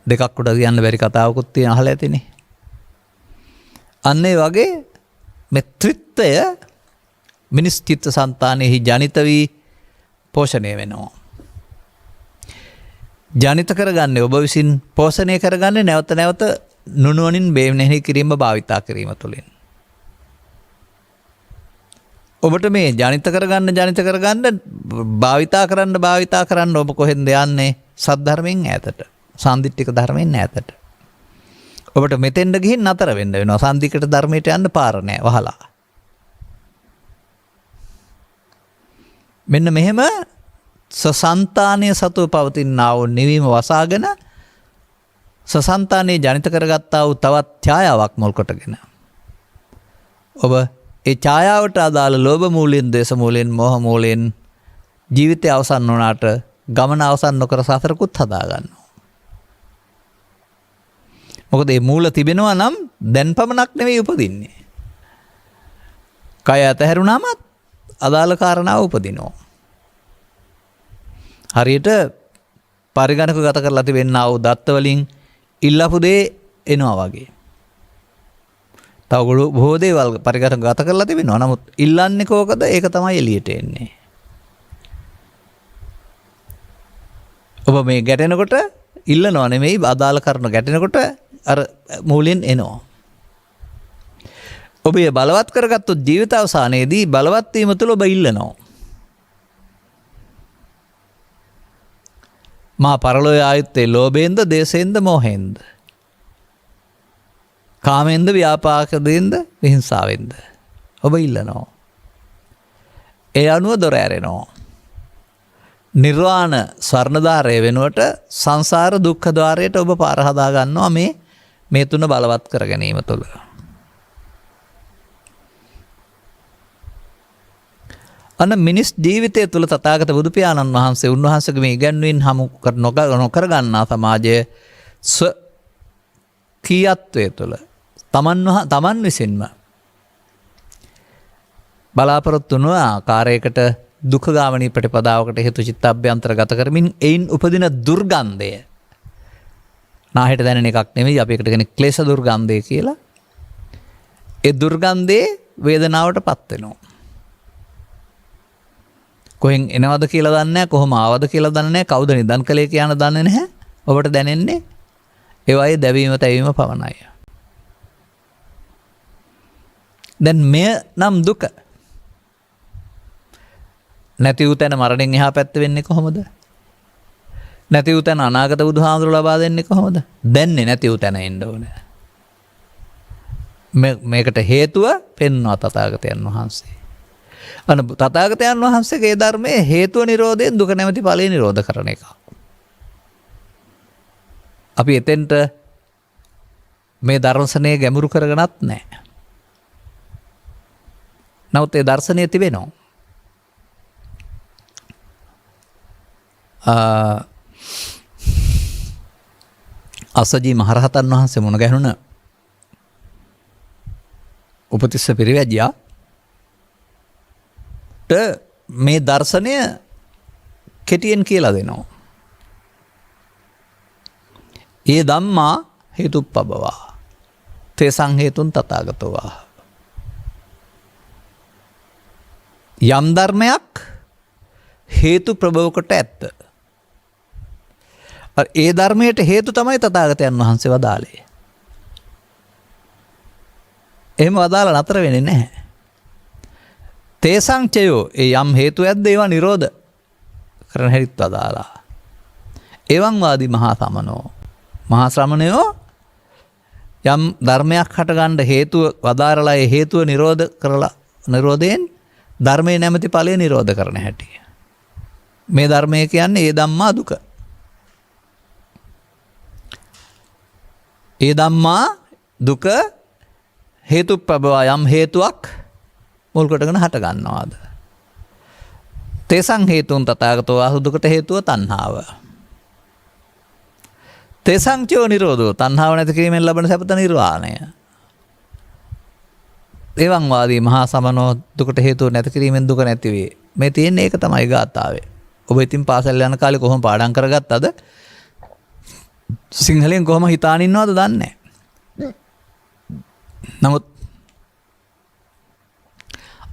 දෙකක් උඩ කියන්න බැරි කතාවකුත් තියෙන අහලා ඇතිනේ. අන්න ඒ වගේ මේ ත්‍රිත්වය මිනිස් චිත්ත සංතානෙහි ජනිත වී පෝෂණය වෙනවා. ජනිත කරගන්නේ ඔබ විසින් පෝෂණය කරගන්නේ නැවත නැවත නුනුවණින් මෙනෙහි කිරීම භාවිතා කිරීම තුළින්. ඔබට මේ ජනිත කරගන්න භාවිතා කරන්න ඔබ කොහෙන්ද යන්නේ? සද්ධර්මයෙන් ඈතට, සාන්දිටික ධර්මයෙන් ඈතට. ඔබට මෙතෙන්ද ගිහින් නතර වෙන්න වෙනවා. සාන්දිටික ධර්මයට යන්න පාර නැහැ වහලා. මෙන්න මෙහෙම සසන්තානයේ සතුව පවතිනා වූ නිවීම වසාගෙන සසන්තානයේ ජනිත කරගත්තා වූ තවත් ඡායාවක් මුල් කොටගෙන ඔබ ඒ ඡායාවට අදාළ ලෝභ මූලයෙන්, ද්වේෂ මූලයෙන්, මෝහ මූලයෙන් ජීවිතය අවසන් වුණාට ගමන අවසන් නොකර සසරකුත් හදා ගන්නවා. මොකද මේ මූල තිබෙනවා නම් දැන් පමණක් නෙවෙයි උපදින්නේ. කය අතහැරුණාම අදාළ කාරණාව උපදිනවා. හරියට පරිගණක ගත කරලා තිබෙනා වූ දත්ත වලින් ඉල්ලපු දේ එනවා වගේ. තව බොහෝ දේවල් පරිගණක ගත කරලා තිබෙනවා. නමුත් ඉල්ලන්නේ කෝකද? ඒක තමයි එළියට එන්නේ. ඔබ මේ ගැටෙනකොට ඉල්ලනවා නෙමෙයි, අදාළ කරන ගැටෙනකොට අර මූලයෙන් එනවා. ඔබ ඒ බලවත් කරගත්තොත් ජීවිත අවසානයේදී බලවත් වීම තුළ ඔබ ඉල්ලනවා. මා පරලෝය ආයුත්තේ ලෝභයෙන්ද, දේශයෙන්ද, මෝහයෙන්ද, කාමයෙන්ද, ව්‍යාපාදයෙන්ද, විහිංසාවෙන්ද ඔබ ඉල්ලනවා. ඒ අනුව දොර ඇරෙනවා. නිර්වාණ ස්වර්ණධාරය වෙනුවට සංසාර දුක්ඛ ద్వාරයට ඔබ පාර හදා ගන්නවා මේ තුන බලවත් කර ගැනීම තුළ. අන්න මිනිස් ජීවිතය තුළ තථාගත බුදු පියාණන් වහන්සේ උන්වහන්සේගේ මේ ඉගැන්වීම් හමු නොකර ගන්නා සමාජයේ කීයත්වයේ තුළ තමන් විසින්ම බලාපොරොත්තු වන ආකාරයකට දුක්ඛගාමිනී ප්‍රතිපදාවකට හේතු චිත්තාභ්‍යන්තර ගත කරමින් එයින් උපදින දුර්ගන්ධය නාහෙට දැනෙන එකක් නෙවෙයි. අපි එකට කියන්නේ ක්ලේශ දුර්ගන්ධය කියලා. ඒ දුර්ගන්ධයේ වේදනාවටපත් වෙනවා. කොහෙන් එනවද කියලා දන්නේ නැහැ, කොහොම ආවද කියලා දන්නේ නැහැ, කවුද නිදන් කළේ කියන දන්නේ නැහැ. ඔබට දැනෙන්නේ ඒ වගේ දැවීම තැවීම පවණයි. දැන් මෙය නම් දුක. නැති වූ තැන මරණයෙන් එහා පැත්ත වෙන්නේ කොහොමද? නැති වූ තැන අනාගත බුදුහාමුදුරුවෝ ලබා දෙන්නේ කොහොමද? දැන්නේ නැති වූ තැන එන්න ඕනේ. මේකට හේතුව පෙන්වනවා තථාගතයන් වහන්සේ. අන තථාගතයන් වහන්සේගේ ධර්මයේ හේතුව නිරෝධයෙන් දුක නැමැති ඵලය නිරෝධ කරන එක. අපි එතෙන්ට මේ දර්ශනය ගැඹුරු කරගෙනත් නැහැ. නමුත් ඒ දර්ශනය තිබෙනවා. අස්සජී මහරහතන් වහන්සේ මුණ ගැහුණ උපතිස්ස පිරිවැජ්ජා මේ දර්ශනය කෙටියෙන් කියලා දෙනවා. ඒ ධම්මා හේතුප්පබවා තේසං හේතුන් තථාගතවා. යම් ධර්මයක් හේතු ප්‍රභව කොට ඇත්ත. ඒ ධර්මයට හේතු තමයි තථාගතයන් වහන්සේ වදාළේ. එහෙම වදාලා නතර වෙන්නේ නැහැ. තේසං චයෝ, ඒ යම් හේතුයක්ද ඒවා නිරෝධ කරන හැටිත් වදාලා. එවං වාදී මහා සමනෝ, මහා ශ්‍රමණයෝ යම් ධර්මයක් හටගන්න හේතුව වදාරලා ඒ හේතුව නිරෝධ කරලා නිරෝධයෙන් ධර්මයේ නැමැති ඵලය නිරෝධ කරන හැටි. මේ ධර්මය කියන්නේ ඒ ධම්මා දුක. ඒ ධම්මා දුක හේතු ප්‍රබවා යම් හේතුවක් මුල් කොටගෙන හට ගන්නවාද? තේසං හේතුන් තථාගතෝ ආහු දුකට හේතුව තණ්හාව. තේසං චෝ නිරෝධෝ තණ්හාව නැති කිරීමෙන් ලබන සැපත නිර්වාණය. එවං වාදී මහා සමනෝ දුකට හේතුව නැති කිරීමෙන් දුක නැති වේ. මේ තියෙන්නේ ඒක තමයි ගාථාවේ. ඔබ ඉතින් පාසල් යන කාලේ කොහොම පාඩම් කරගත්තද? සිංහලෙන් කොහොම හිතාන ඉන්නවද දන්නේ නැහැ. නමුත්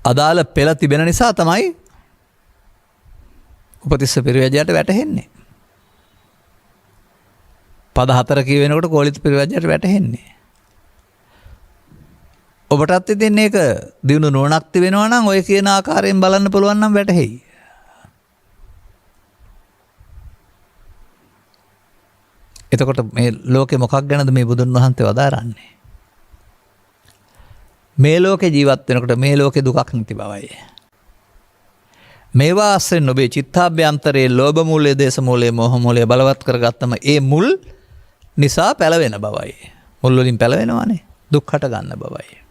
අදාළ පෙළ තිබෙන නිසා තමයි උපතිස්ස පිරිවැජයට වැටහෙන්නේ. පද 4 කියවෙනකොට කෝලිත පිරිවැජයට වැටහෙන්නේ. ඔබටත් ඉතින් මේක දිනු නුවණක් තිබෙනවා නම් ඔය කියන ආකාරයෙන් බලන්න පුළුවන් නම් වැටහෙයි. එතකොට මේ ලෝකේ මොකක් ගැනද මේ බුදුන් වහන්සේ වදාරන්නේ? මේ ලෝකේ ජීවත් වෙනකොට මේ ලෝකේ දුකක් නැති බවයි. මේවා ආශ්‍රයෙන් ඔබේ චිත්තාභ්‍යන්තරයේ ලෝභ මූලය, දේශ මූලය, මෝහ මූලය බලවත් කරගත්තම ඒ මුල් නිසා පැලවෙන බවයි. මුල් වලින් පැලවෙනවානේ. දුක් හට ගන්න බවයි.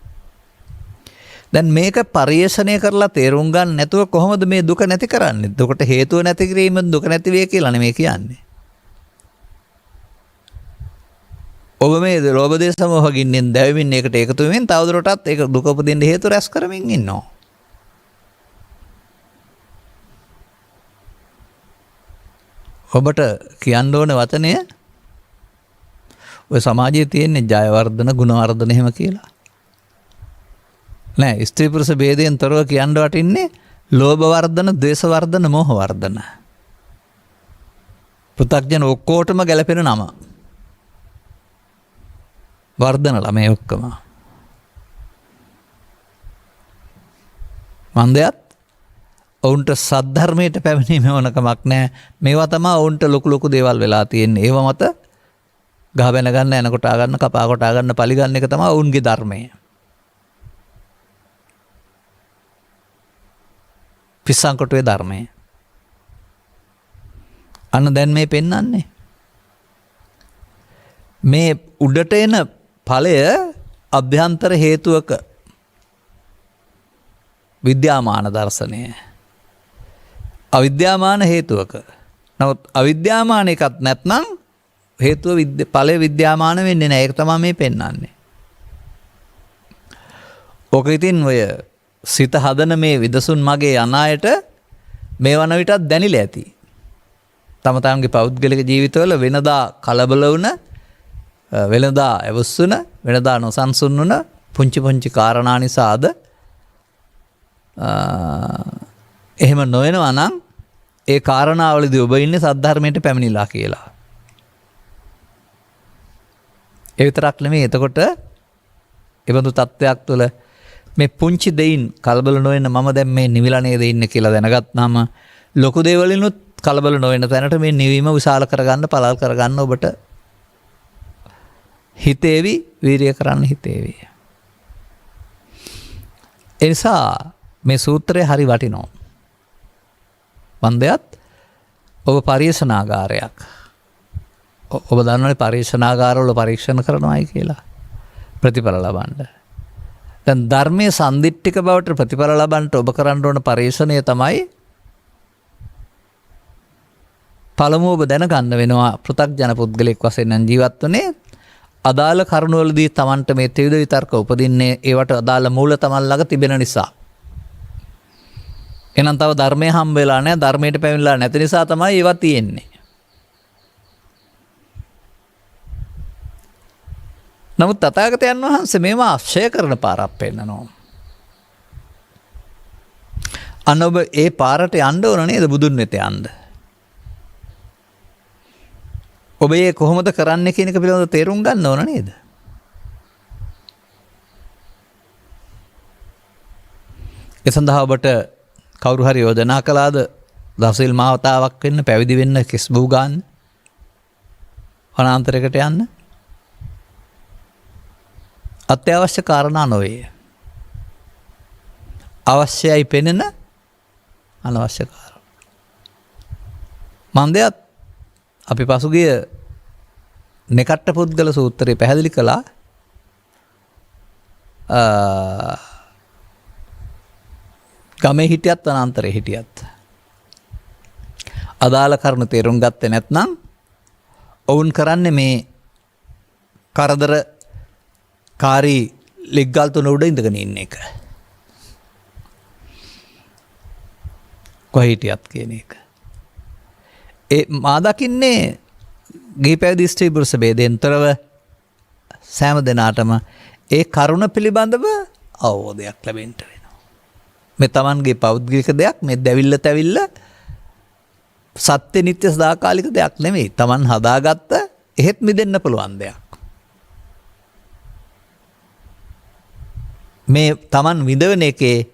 දැන් මේක පරිේශණය කරලා තේරුම් ගන්න නැතුව කොහොමද මේ දුක නැති කරන්නේ? දුකට හේතුව නැති කිරීමෙන් දුක නැති වේ කියලා නෙමෙයි කියන්නේ. ඔබ මේ ලෝභ දේශ මොහ ගින්නෙන් දැවෙමින් ඒකට එකතු වෙමින් තවදුරටත් ඒක දුක උපදින්න හේතු රැස් කරමින් ඉන්නවා. ඔබට කියන්න ඕන වචනය ඔය සමාජයේ තියෙන ජයවර්ධන ගුණවර්ධන එහෙම කියලා. නෑ ස්ත්‍රී පුරුෂ ભેදයෙන් තොරව කියන්න වටින්නේ ලෝභ වර්ධන, ද්වේෂ වර්ධන, මෝහ වර්ධන. පෘථග්ජන ඔක්කොටම ගැලපෙන නම. වර්ධන ළමයි ඔක්කොම. මන්දයත් ඔවුන්ට සද්ධර්මයට පැමිණීම ඕනකමක් නැහැ. මේවා තමයි ඔවුන්ට ලොකු දේවල් වෙලා තියෙන්නේ. ඒව මත ගහ බැන ගන්න, එන කොටා ගන්න, කපා කොටා ගන්න, පලි ගන්න එක තමයි ඔවුන්ගේ ධර්මය. පිස්සන් කොටුවේ ධර්මය. අන්න දැන් මේ පෙන්වන්නේ. මේ උඩට එන ඵලය අභ්‍යන්තර හේතුවක විද්‍යාමාන දර්ශනය. අවිද්‍යාමාන හේතුවක. නමුත් අවිද්‍යාමාන එකක් නැත්නම් හේතුව ඵලය විද්‍යාමාන වෙන්නේ නැහැ. ඒක තමයි මේ පෙන්වන්නේ. ඔක ඉතින් ඔය සිත හදන මේ විදසුන් මගේ යන අයට මේ වන විටත් දැනිලා ඇති. තම තමන්ගේ පෞද්ගලික ජීවිතවල වෙනදා කලබල වුණ, වෙනදා ඇවුස්සුන, වෙනදා නොසන්සුන් වුණ පුංචි කාරණා නිසාද එහෙම නොවෙනවා නම් ඒ කාරණාවලදී ඔබ ඉන්නේ සද්ධර්මයට පැමිණිලා කියලා. ඒ විතරක් නෙමෙයි. එතකොට එබඳු තත්ත්වයක් තුළ මේ පුංචි දෙයින් කලබල නොවෙන්න මම දැන් මේ නිවිලා නේද ඉන්නේ කියලා දැනගත්තාම ලොකු දේවලිනුත් කලබල නොවෙන්න තැනට මේ නිවීම විශාල කරගන්න, පළල් කරගන්න ඔබට හිතේවි, වීරිය කරන්න හිතේවි. ඒ නිසා මේ සූත්‍රය හරි වටිනවා. වන්දයත් ඔබ පරීක්ෂණාගාරයක්. ඔබ දන්නවනේ පරීක්ෂණාගාරවල පරීක්ෂණ කරනවායි කියලා. ප්‍රතිඵල ලබන්න. දැන් ධර්මයේ සම්දිට්ඨික බවට ප්‍රතිඵල ලබන්න ඔබ කරන්න ඕන පරීක්ෂණය තමයි පළමුව ඔබ දැනගන්න වෙනවා පෘථග්ජන පුද්ගලෙක් වශයෙන් නම් ජීවත් වුනේ අදාළ කරුණවලදී Tamanට මේ ත්‍රිවිධ විතර්ක උපදින්නේ ඒවට අදාළ මූල Taman ළඟ තිබෙන නිසා. එහෙනම් තව ධර්මයේ හම්බ වෙලා නැහැ, ධර්මයට පැමිණලා නැති නිසා තමයි ඒවා තියෙන්නේ. නමුත් තථාගතයන් වහන්සේ මේවා අක්ෂය කරන පාරක් පෙන්නනවා. අන්න ඔබ ඒ පාරට යන්න ඕන නේද බුදුන් වෙත යන්න. ඔබ ඒ කොහොමද කරන්නේ කියන එක පිළිබඳව තේරුම් ගන්න ඕන නේද? ඒ සඳහා ඔබට කවුරු හරි යෝජනා කළාද දසවිල් මාවතාවක් වෙන්න, පැවිදි වෙන්න, කිස්බූ ගන්න, වනාන්තරයකට යන්න? අත්‍යවශ්‍ය කාරණා නොවේ. අවශ්‍යයි පෙනෙන අනවශ්‍ය කාරණා. මන්දයත් අපි පසුගිය නෙකට්ට පුද්ගල සූත්‍රය පැහැදිලි කළා. ගමේ හිටියත් වනාන්තරේ හිටියත් අදාළ කරුණු තේරුම් ගත්තේ නැත්නම් ඔවුන් කරන්නේ මේ කරදර කාරී ලිග්ගල් තුන උඩ ඉඳගෙන ඉන්න එක. කොහේ හිටියත් කියන එක. මා දකින්නේ ගිහි පැවිදි ස්ත්‍රී පුරුෂ ભેදෙන්තරව සෑම දෙනාටම ඒ කරුණ පිළිබඳව අවබෝධයක් ලැබෙන්න වෙනවා. මේ Tamanගේ පෞද්ගලික දෙයක්, මේ දැවිල්ල තැවිල්ල සත්‍ය නිත්‍ය සදාකාලික දෙයක් නෙමෙයි. Taman හදාගත්ත එහෙත් මිදෙන්න පුළුවන් දෙයක්. මේ Taman විඳවන එකේ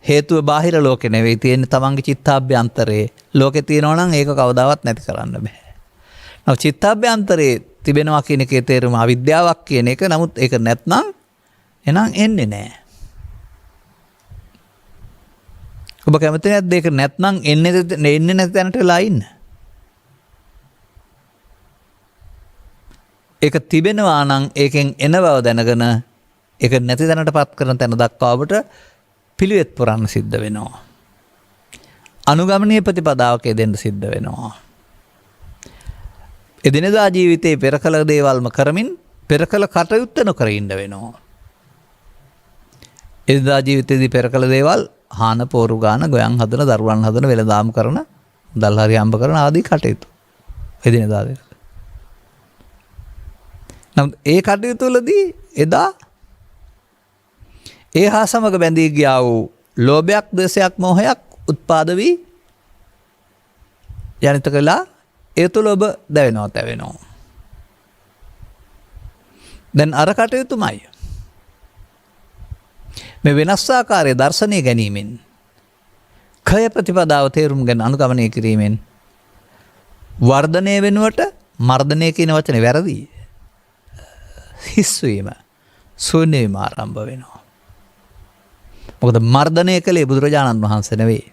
හේතුව බාහිර ලෝකේ නෙවෙයි තියෙන්නේ Tamanගේ චිත්තාභ්‍යන්තරේ. ලෝකේ තියෙනවා නම් ඒක කවදාවත් නැති කරන්න බෑ. නමුත් චිත්තාභ්‍යන්තරේ තිබෙනවා කියන එකේ තේරුම අවිද්‍යාවක් කියන එක. නමුත් ඒක නැත්නම් එහෙනම් එන්නේ නැහැ. ඔබ කැමති නැද්ද ඒක නැත්නම් එන්නේ නැති තැනට වෙලා ඉන්න? ඒක තිබෙනවා නම් ඒකෙන් එන බව දැනගෙන ඒක නැති තැනටපත් කරන තැන දක්වා ඔබට පිළිවෙත් පුරන්න සිද්ධ වෙනවා. අනුගමනීය ප්‍රතිපදාවක දෙන්න සිද්ධ වෙනවා. එදිනෙදා ජීවිතේ පෙර කළ දේවල්ම කරමින් පෙර කළ කටයුත්ත නොකර ඉන්න වෙනවා. එදිනෙදා ජීවිතේදී පෙර කළ දේවල් හාන පෝරු ගාන ගොයන් හදන දරුවන් හදන වෙළඳාම් කරන දල් හරි හම්බ කරන ආදී කටයුතු එදිනෙදා දේවල්. නමුත් ඒ කටයුතු වලදී එදා ඒ හා සමග බැඳී ගියා වූ ලෝභයක්, ද්වේෂයක්, මෝහයක් උත්පාද වී ජනිත කළා. ඒ තුළ ඔබ දැවෙනවා, තැවෙනවා. දැන් අර කටයුතුමයි. මේ වෙනස් ආකාරයේ දර්ශනය ගැනීමෙන් කය ප්‍රතිපදාව තේරුම් ගෙන අනුගමනය කිරීමෙන් වර්ධනය වෙනුවට මර්ධනය කියන වචනේ වැරදි. හිස්වීම, ශූන්‍ය වීම ආරම්භ වෙනවා. මොකද මර්ධනය කළේ බුදුරජාණන් වහන්සේ නෙවෙයි.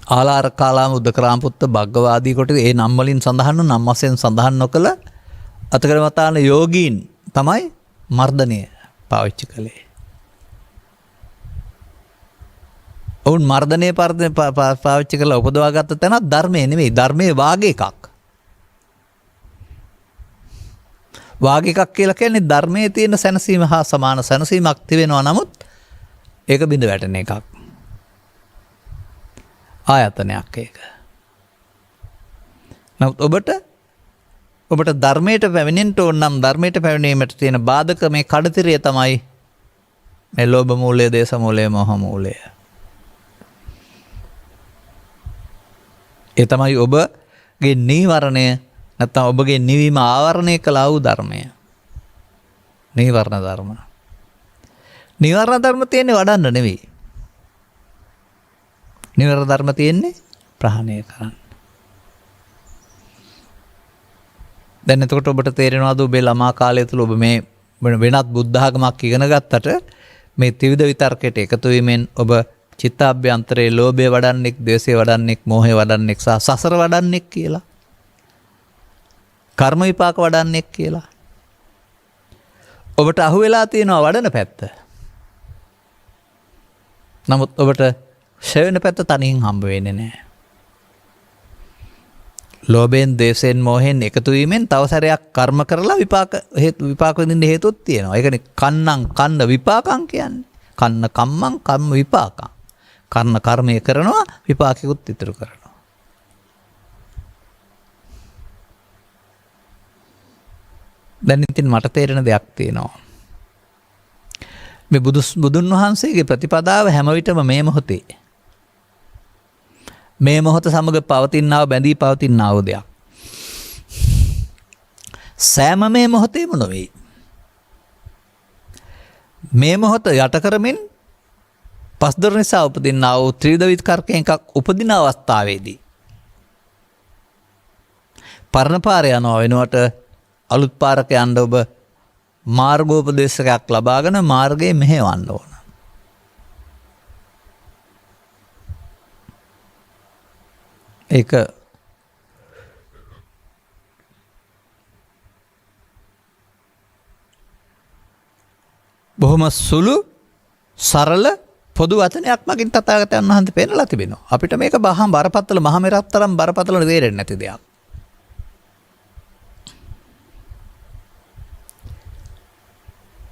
ආලාර කාලාම උද්දකරාමපුත්ත භග්ගවාදී කොට ඒ නම් වලින් සඳහන් නම් වශයෙන් සඳහන් නොකළ අතකරමතාන යෝගීන් තමයි මර්ධනය පාවිච්චි කළේ. ඔවුන් මර්ධනය පාවිච්චි කළා උපදවා ගත්ත තැනක් ධර්මයේ නෙමෙයි. ධර්මයේ වාග් එකක්. වාග් එකක් කියලා කියන්නේ ධර්මයේ තියෙන සැනසීම හා සමාන සැනසීමක් තිබෙනවා. නමුත් ඒක බිඳ වැටෙන එකක්. ආයතනයක් ඒක. නමුත් ඔබට ධර්මයට පැමිණෙන්න ඕන නම් ධර්මයට පැමිණීමට තියෙන බාධක මේ කඩතිරය තමයි මේ ලෝභ මූලය, දේශ මූලය, මොහ මූලය. ඒ තමයි ඔබගේ නීවරණය නැත්නම් ඔබගේ නිවීම ආවරණය කළා වූ ධර්මය. නීවරණ ධර්ම. නීවරණ ධර්ම තියෙන්නේ වඩන්න නෙවෙයි. නීවරණ ධර්ම තියෙන්නේ ප්‍රහාණය කරන්න. දැන් එතකොට ඔබට තේරෙනවද ඔබේ ළමා කාලය තුළ ඔබ මේ වෙනත් බුද්ධ ආගමක් ඉගෙන ගත්තට මේ ත්‍රිවිධ විතර්කයට එකතු වීමෙන් ඔබ චිත්තාභ්‍යන්තරයේ ලෝභය වඩන්නෙක්, ද්වේෂය වඩන්නෙක්, මෝහය වඩන්නෙක් සහ සසර වඩන්නෙක් කියලා. කර්ම විපාක වඩන්නෙක් කියලා. ඔබට අහු වෙලා තියෙනවා වඩන පැත්ත. නමුත් ඔබට ෂෙවෙන පැත්ත තනියෙන් හම්බ වෙන්නේ නැහැ. ලෝභයෙන්, ද්වේෂයෙන්, මෝහයෙන් එකතු වීමෙන් තව සැරයක් කර්ම කරලා විපාක විඳින්න හේතුත් තියෙනවා. ඒකනේ කන්නම් කන්න විපාකම් කියන්නේ. කන්න කම්මං කම්ම විපාකම්. කර්ණ කර්මය කරනවා විපාකිකුත් ඉතුරු කරනවා. දැන් ඉතින් මට තේරෙන දෙයක් තියෙනවා. මේ බුදුන් වහන්සේගේ ප්‍රතිපදාව හැම විටම මේ මොහොතේ මේ මොහොත සමග පවතිනව බැඳී පවතිනව දෙයක්. සෑම මේ මොහොතේම නොවේ. මේ මොහොත යට කරමින් පස්දර නිසා උපදින්නා වූ ත්‍රිවිධ විතර්කයෙන් එකක් උපදින අවස්ථාවේදී පරණ පාරේ යනවා වෙනුවට අලුත් පාරක යන්න ඔබ මාර්ගෝපදේශකයක් ලබාගෙන මාර්ගයේ මෙහෙවන්න ඕන. ඒක බොහොම සුළු සරල පොදු වචනයක් මගින් තථාගතයන් වහන්සේ පෙන්නලා තිබෙනවා. අපිට මේක බහම බරපතල මහ මෙරක් තරම් බරපතල තේරෙන්නේ නැති දෙයක්.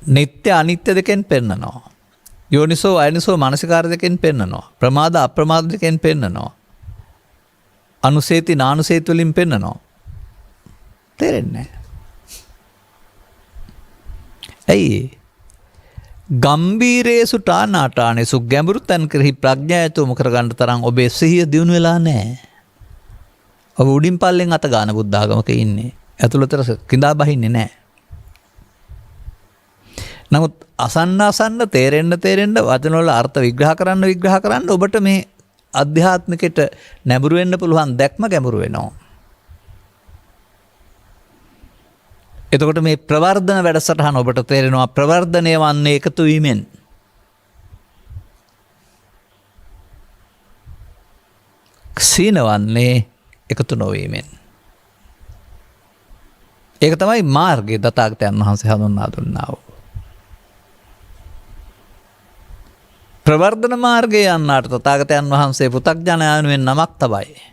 නිත්‍ය අනිත්‍ය දෙකෙන් පෙන්නනවා. යෝනිසෝ අයනිසෝ මානසිකාර දෙකෙන් පෙන්නනවා. ප්‍රමාද අප්‍රමාද දෙකෙන් පෙන්නනවා. අනුසේති නානුසේති වලින් පෙන්නනවා. තේරෙන්නේ නැහැ. ඇයි? ගම්බීරේසු ටානාටානේසු ගැඹුරු තැන් කෙරෙහි ප්‍රඥායතෝම කරගන්න තරම් ඔබේ සිහිය දියුණු වෙලා නැහැ. ඔබ උඩින් පල්ලෙන් අත ගන්න බුද්ධ ආගමක ඉන්නේ. ඇතුළතට කිඳා බහින්නේ නැහැ. නමුත් අසන්න තේරෙන්න වචන වල අර්ථ විග්‍රහ කරන්න ඔබට මේ අධ්‍යාත්මිකයට නැඹුරු වෙන්න පුළුවන් දැක්ම ගැඹුරු වෙනවා. එතකොට මේ ප්‍රවර්ධන වැඩසටහන ඔබට තේරෙනවා ප්‍රවර්ධනය වන්නේ එකතු වීමෙන්. සීනවන්නේ එකතු නොවීමෙන්. ඒක තමයි මාර්ගය තථාගතයන් වහන්සේ හඳුන්වා දුන්නා වූ. ප්‍රවර්ධන මාර්ගය යන්නාට තථාගතයන් වහන්සේ පෘථග්ජන යනුවෙන් නමක් තබයි.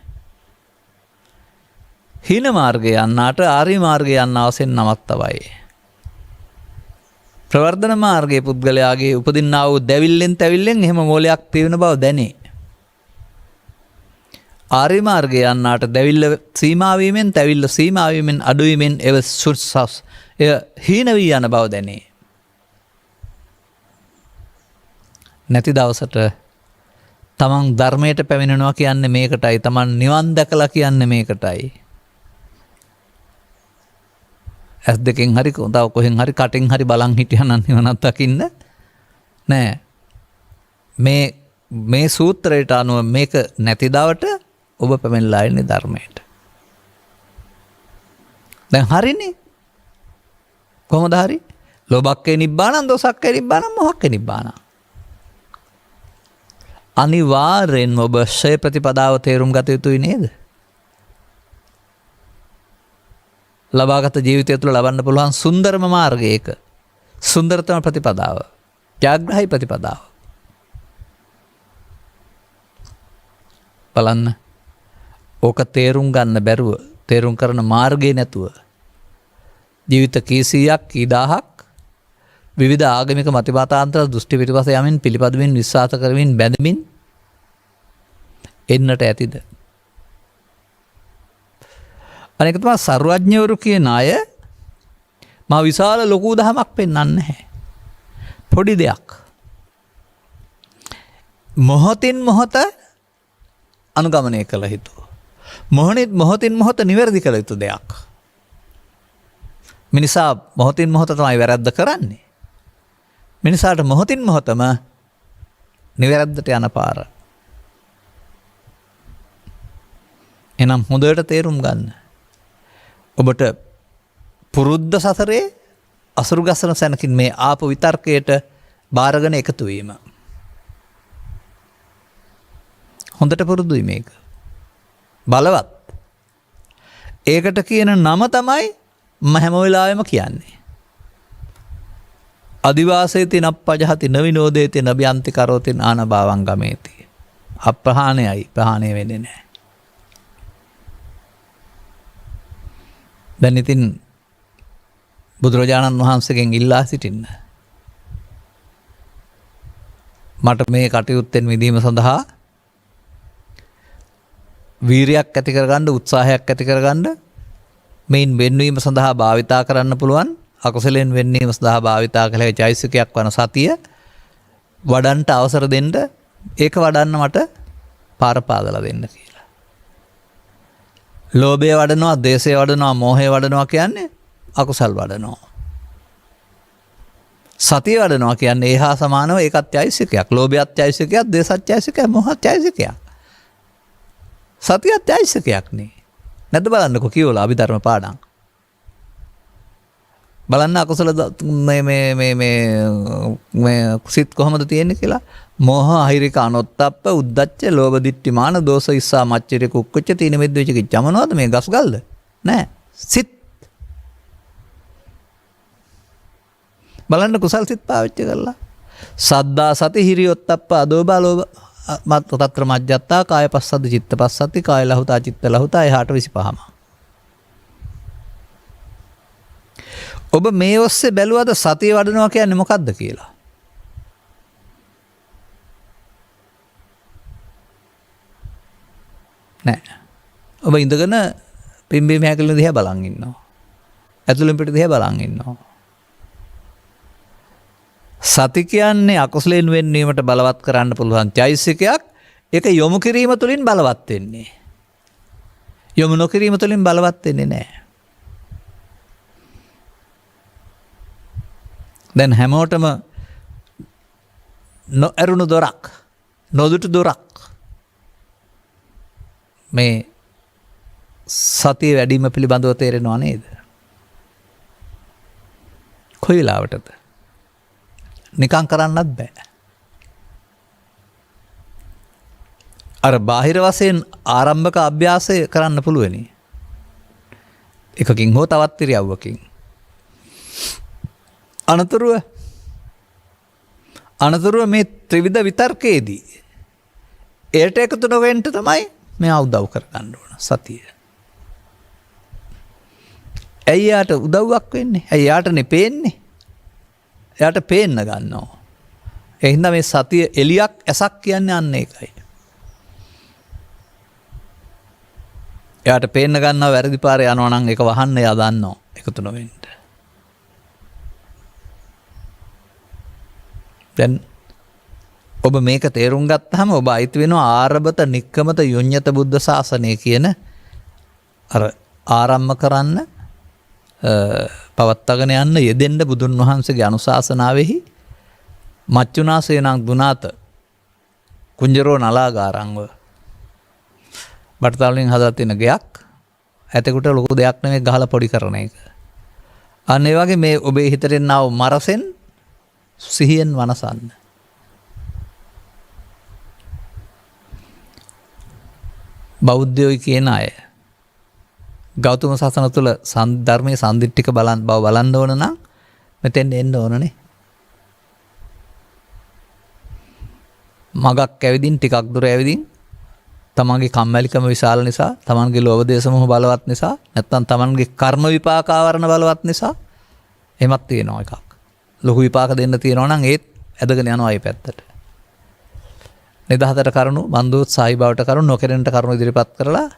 හීන මාර්ගය යන්නාට ආර්ය මාර්ගය යන්න අවසෙන් නමක් තබයි. ප්‍රවර්ධන මාර්ගයේ පුද්ගලයාගේ උපදින්නා වූ දැවිල්ලෙන් තැවිල්ලෙන් එහෙම මෝලයක් පිවෙන බව දැනේ. ආර්ය මාර්ගය යන්නාට දැවිල්ල සීමා වීමෙන් තැවිල්ල සීමා වීමෙන් අඩු වීමෙන් එව සුසස් එය හීන වී යන බව දැනේ. නැති දවසට තමන් ධර්මයට පැමිණෙනවා කියන්නේ මේකටයි. තමන් නිවන් දැකලා කියන්නේ මේකටයි. ඇස් දෙකෙන් හරි තව කොහෙන් හරි කටෙන් හරි බලන් හිටියනම් නිවනක් දකින්න නෑ. මේ සූත්‍රයට අනුව මේක නැති දවට ඔබ පැමිණලා ඉන්නේ ධර්මයට. දැන් හරිනේ. කොහොමද හරි? ලෝභක්කේ නිබ්බානං දෝසක්කේ නිබ්බානං මොහක්කේ නිබ්බානං. අනිවාර්යෙන්ම ඔබ ශය ප්‍රතිපදාව තේරුම් ගත යුතුයි නේද? ලබාගත ජීවිතය තුළ ලබන්න පුළුවන් සුන්දරම මාර්ගය ඒක. සුන්දරතම ප්‍රතිපදාව. ජාග්‍රහයි ප්‍රතිපදාව. බලන්න. ඕක තේරුම් ගන්න බැරුව, තේරුම් කරන මාර්ගය නැතුව ජීවිත කීසියක් කීදාහක් විවිධ ආගමික මතවාදාන්තර දෘෂ්ටි පිටපස යමින් පිළිපදමින් විශ්වාස කරමින් බැඳමින් එන්නට ඇතිද? අනෙක තමයි සර්වඥවරු කියන අය මා විශාල ලොකු දහමක් පෙන්වන්නේ නැහැ. පොඩි දෙයක්. මොහොතින් මොහොත අනුගමනය කළ යුතු. මොහොතින් මොහොත නිවැරදි කළ යුතු දෙයක්. මිනිසා මොහොතින් මොහොත තමයි වැරද්ද කරන්නේ. මිනිසාට මොහොතින් මොහොතම නිවැරද්දට යන පාර. එනම් හොඳට තේරුම් ගන්න. ඔබට පුරුද්ද සසරේ අසුරු ගසන සැනකින් මේ ආපු විතර්කයට බාරගෙන එකතු වීම. හොඳට පුරුදුයි මේක. බලවත්. ඒකට කියන නම තමයි මම හැම වෙලාවෙම කියන්නේ. අදිවාසේති නප්පජහති නවිනෝදේති නබ්‍යන්ති කරෝති ආනභාවං ගමේති. අප්‍රහාණයයි ප්‍රහාණය වෙන්නේ නැහැ. දැන් ඉතින් බුදුරජාණන් වහන්සේගෙන් ඉල්ලා සිටින්න. මට මේ කටයුත්තෙන් මිදීම සඳහා වීරියක් ඇති කරගන්න, උත්සාහයක් ඇති කරගන්න, මේන් වෙන්වීම සඳහා භාවිතා කරන්න පුළුවන් අකුසලෙන් වෙන්වීම සඳහා භාවිතා කළ චෛසිකයක් වන සතිය වඩන්ට අවසර දෙන්න, ඒක වඩන්න මට පාර පාදලා දෙන්න කියලා. ලෝභය වඩනවා, ද්වේෂය වඩනවා, මෝහය වඩනවා කියන්නේ අකුසල් වඩනවා. සතිය වඩනවා කියන්නේ ඒහා සමානව ඒකත් චෛසිකයක්. ලෝභයත් චෛසිකයක්, ද්වේෂත් චෛසිකයක්, මෝහත් චෛසිකයක්. සතියත් චෛසිකයක් නේ. නැද්ද බලන්නකො කියවලා අභිධර්ම පාඩම්. බලන්න අකුසල මේ සිත් කොහොමද තියෙන්නේ කියලා. මෝහ අහිරික අනොත්තප්ප උද්දච්ච ලෝභ දිට්ඨි මාන දෝෂ ඉස්සා මච්චරික උක්කුච්ච තීන මිද්දේච කිච්ච මොනවද මේ ගස්ගල්ද? නෑ. සිත්. බලන්න කුසල් සිත් පාවිච්චි කරලා. සද්දා සති හිරියොත්තප්ප අදෝබ ලෝභ මත් තත්‍ර මජ්ජත්තා කාය පස්සද්ද චිත්ත පස්සද්දි කාය ලහුතා චිත්ත ලහුතා එහාට 25ම. ඔබ මේ ඔස්සේ බැලුවද සතිය වඩනවා කියන්නේ මොකක්ද කියලා? නෑ. ඔබ ඉඳගෙන පිම්බීම හැකිලිම දිහා බලන් ඉන්නවා. ඇතුළෙන් පිට දිහා බලන් ඉන්නවා. සති කියන්නේ අකුසලෙන් වෙන්වීමට බලවත් කරන්න පුළුවන් චෛසිකයක්. ඒක යොමු කිරීම තුළින් බලවත් වෙන්නේ. යොමු නොකිරීම තුළින් බලවත් වෙන්නේ නැහැ. දැන් හැමෝටම නොඇරුණු දොරක්, නොදුටු දොරක් මේ සතිය වැඩිම පිළිබඳව තේරෙනවා නේද? කොයි වෙලාවටද? නිකං කරන්නත් බෑ. අර බාහිර වශයෙන් ආරම්භක අභ්‍යාසය කරන්න පුළුවනි. එකකින් හෝ තවත් ඉරියව්වකින්. අනතුරුව මේ ත්‍රිවිධ විතර්කයේදී එයට එකතු නොවෙන්න තමයි මෙයා උදව් කරගන්න ඕන සතිය. ඇයි යාට උදව්වක් වෙන්නේ? ඇයි යාටනේ පේන්නේ? එයාට පේන්න ගන්නවා. ඒ හින්දා මේ සතිය එලියක් ඇසක් කියන්නේ අන්න ඒකයි. එයාට පේන්න ගන්නවා වැරදි පාරේ යනවා නම් ඒක වහන්න එයා දන්නවා එකතු නොවෙන්න. දැන් ඔබ මේක තේරුම් ගත්තාම ඔබ අයිති වෙනවා ආරබත නික්කමත යොඤ්ඤත බුද්ධ ශාසනය කියන අර ආරම්භ කරන්න පවත්තගෙන යන්න යෙදෙන්න බුදුන් වහන්සේගේ අනුශාසනාවෙහි මච්චුනාසේනං දුනාත කුංජරෝ නලාගාරංව බටතලින් හදලා තියෙන ගයක් ඇතෙකුට ලොකු දෙයක් නෙමෙයි ගහලා පොඩි කරන එක. අන්න ඒ වගේ මේ ඔබේ හිතට එනව මරසෙන් සිහියෙන් වනසන්න. බෞද්ධයෝ කියන අය ගෞතම සාසන තුළ ධර්මයේ සම්දිට්ඨික බව බලන්න ඕන නම් මෙතෙන් එන්න ඕනනේ. මගක් ඇවිදින් ටිකක් දුර ඇවිදින් තමන්ගේ කම්මැලිකම විශාල නිසා, තමන්ගේ ලෝභ දේශ මොහ බලවත් නිසා, නැත්නම් තමන්ගේ කර්ම විපාක ආවරණ බලවත් නිසා එහෙමත් තියෙනවා එකක්. ලොකු විපාක දෙන්න තියෙනවා නම් ඒත් ඇදගෙන යනවා ඒ පැත්තට. නිදහතට කරුණු, බන්දෝත්සාහී බවට කරුණු, නොකරන්නට කරුණු ඉදිරිපත් කරලා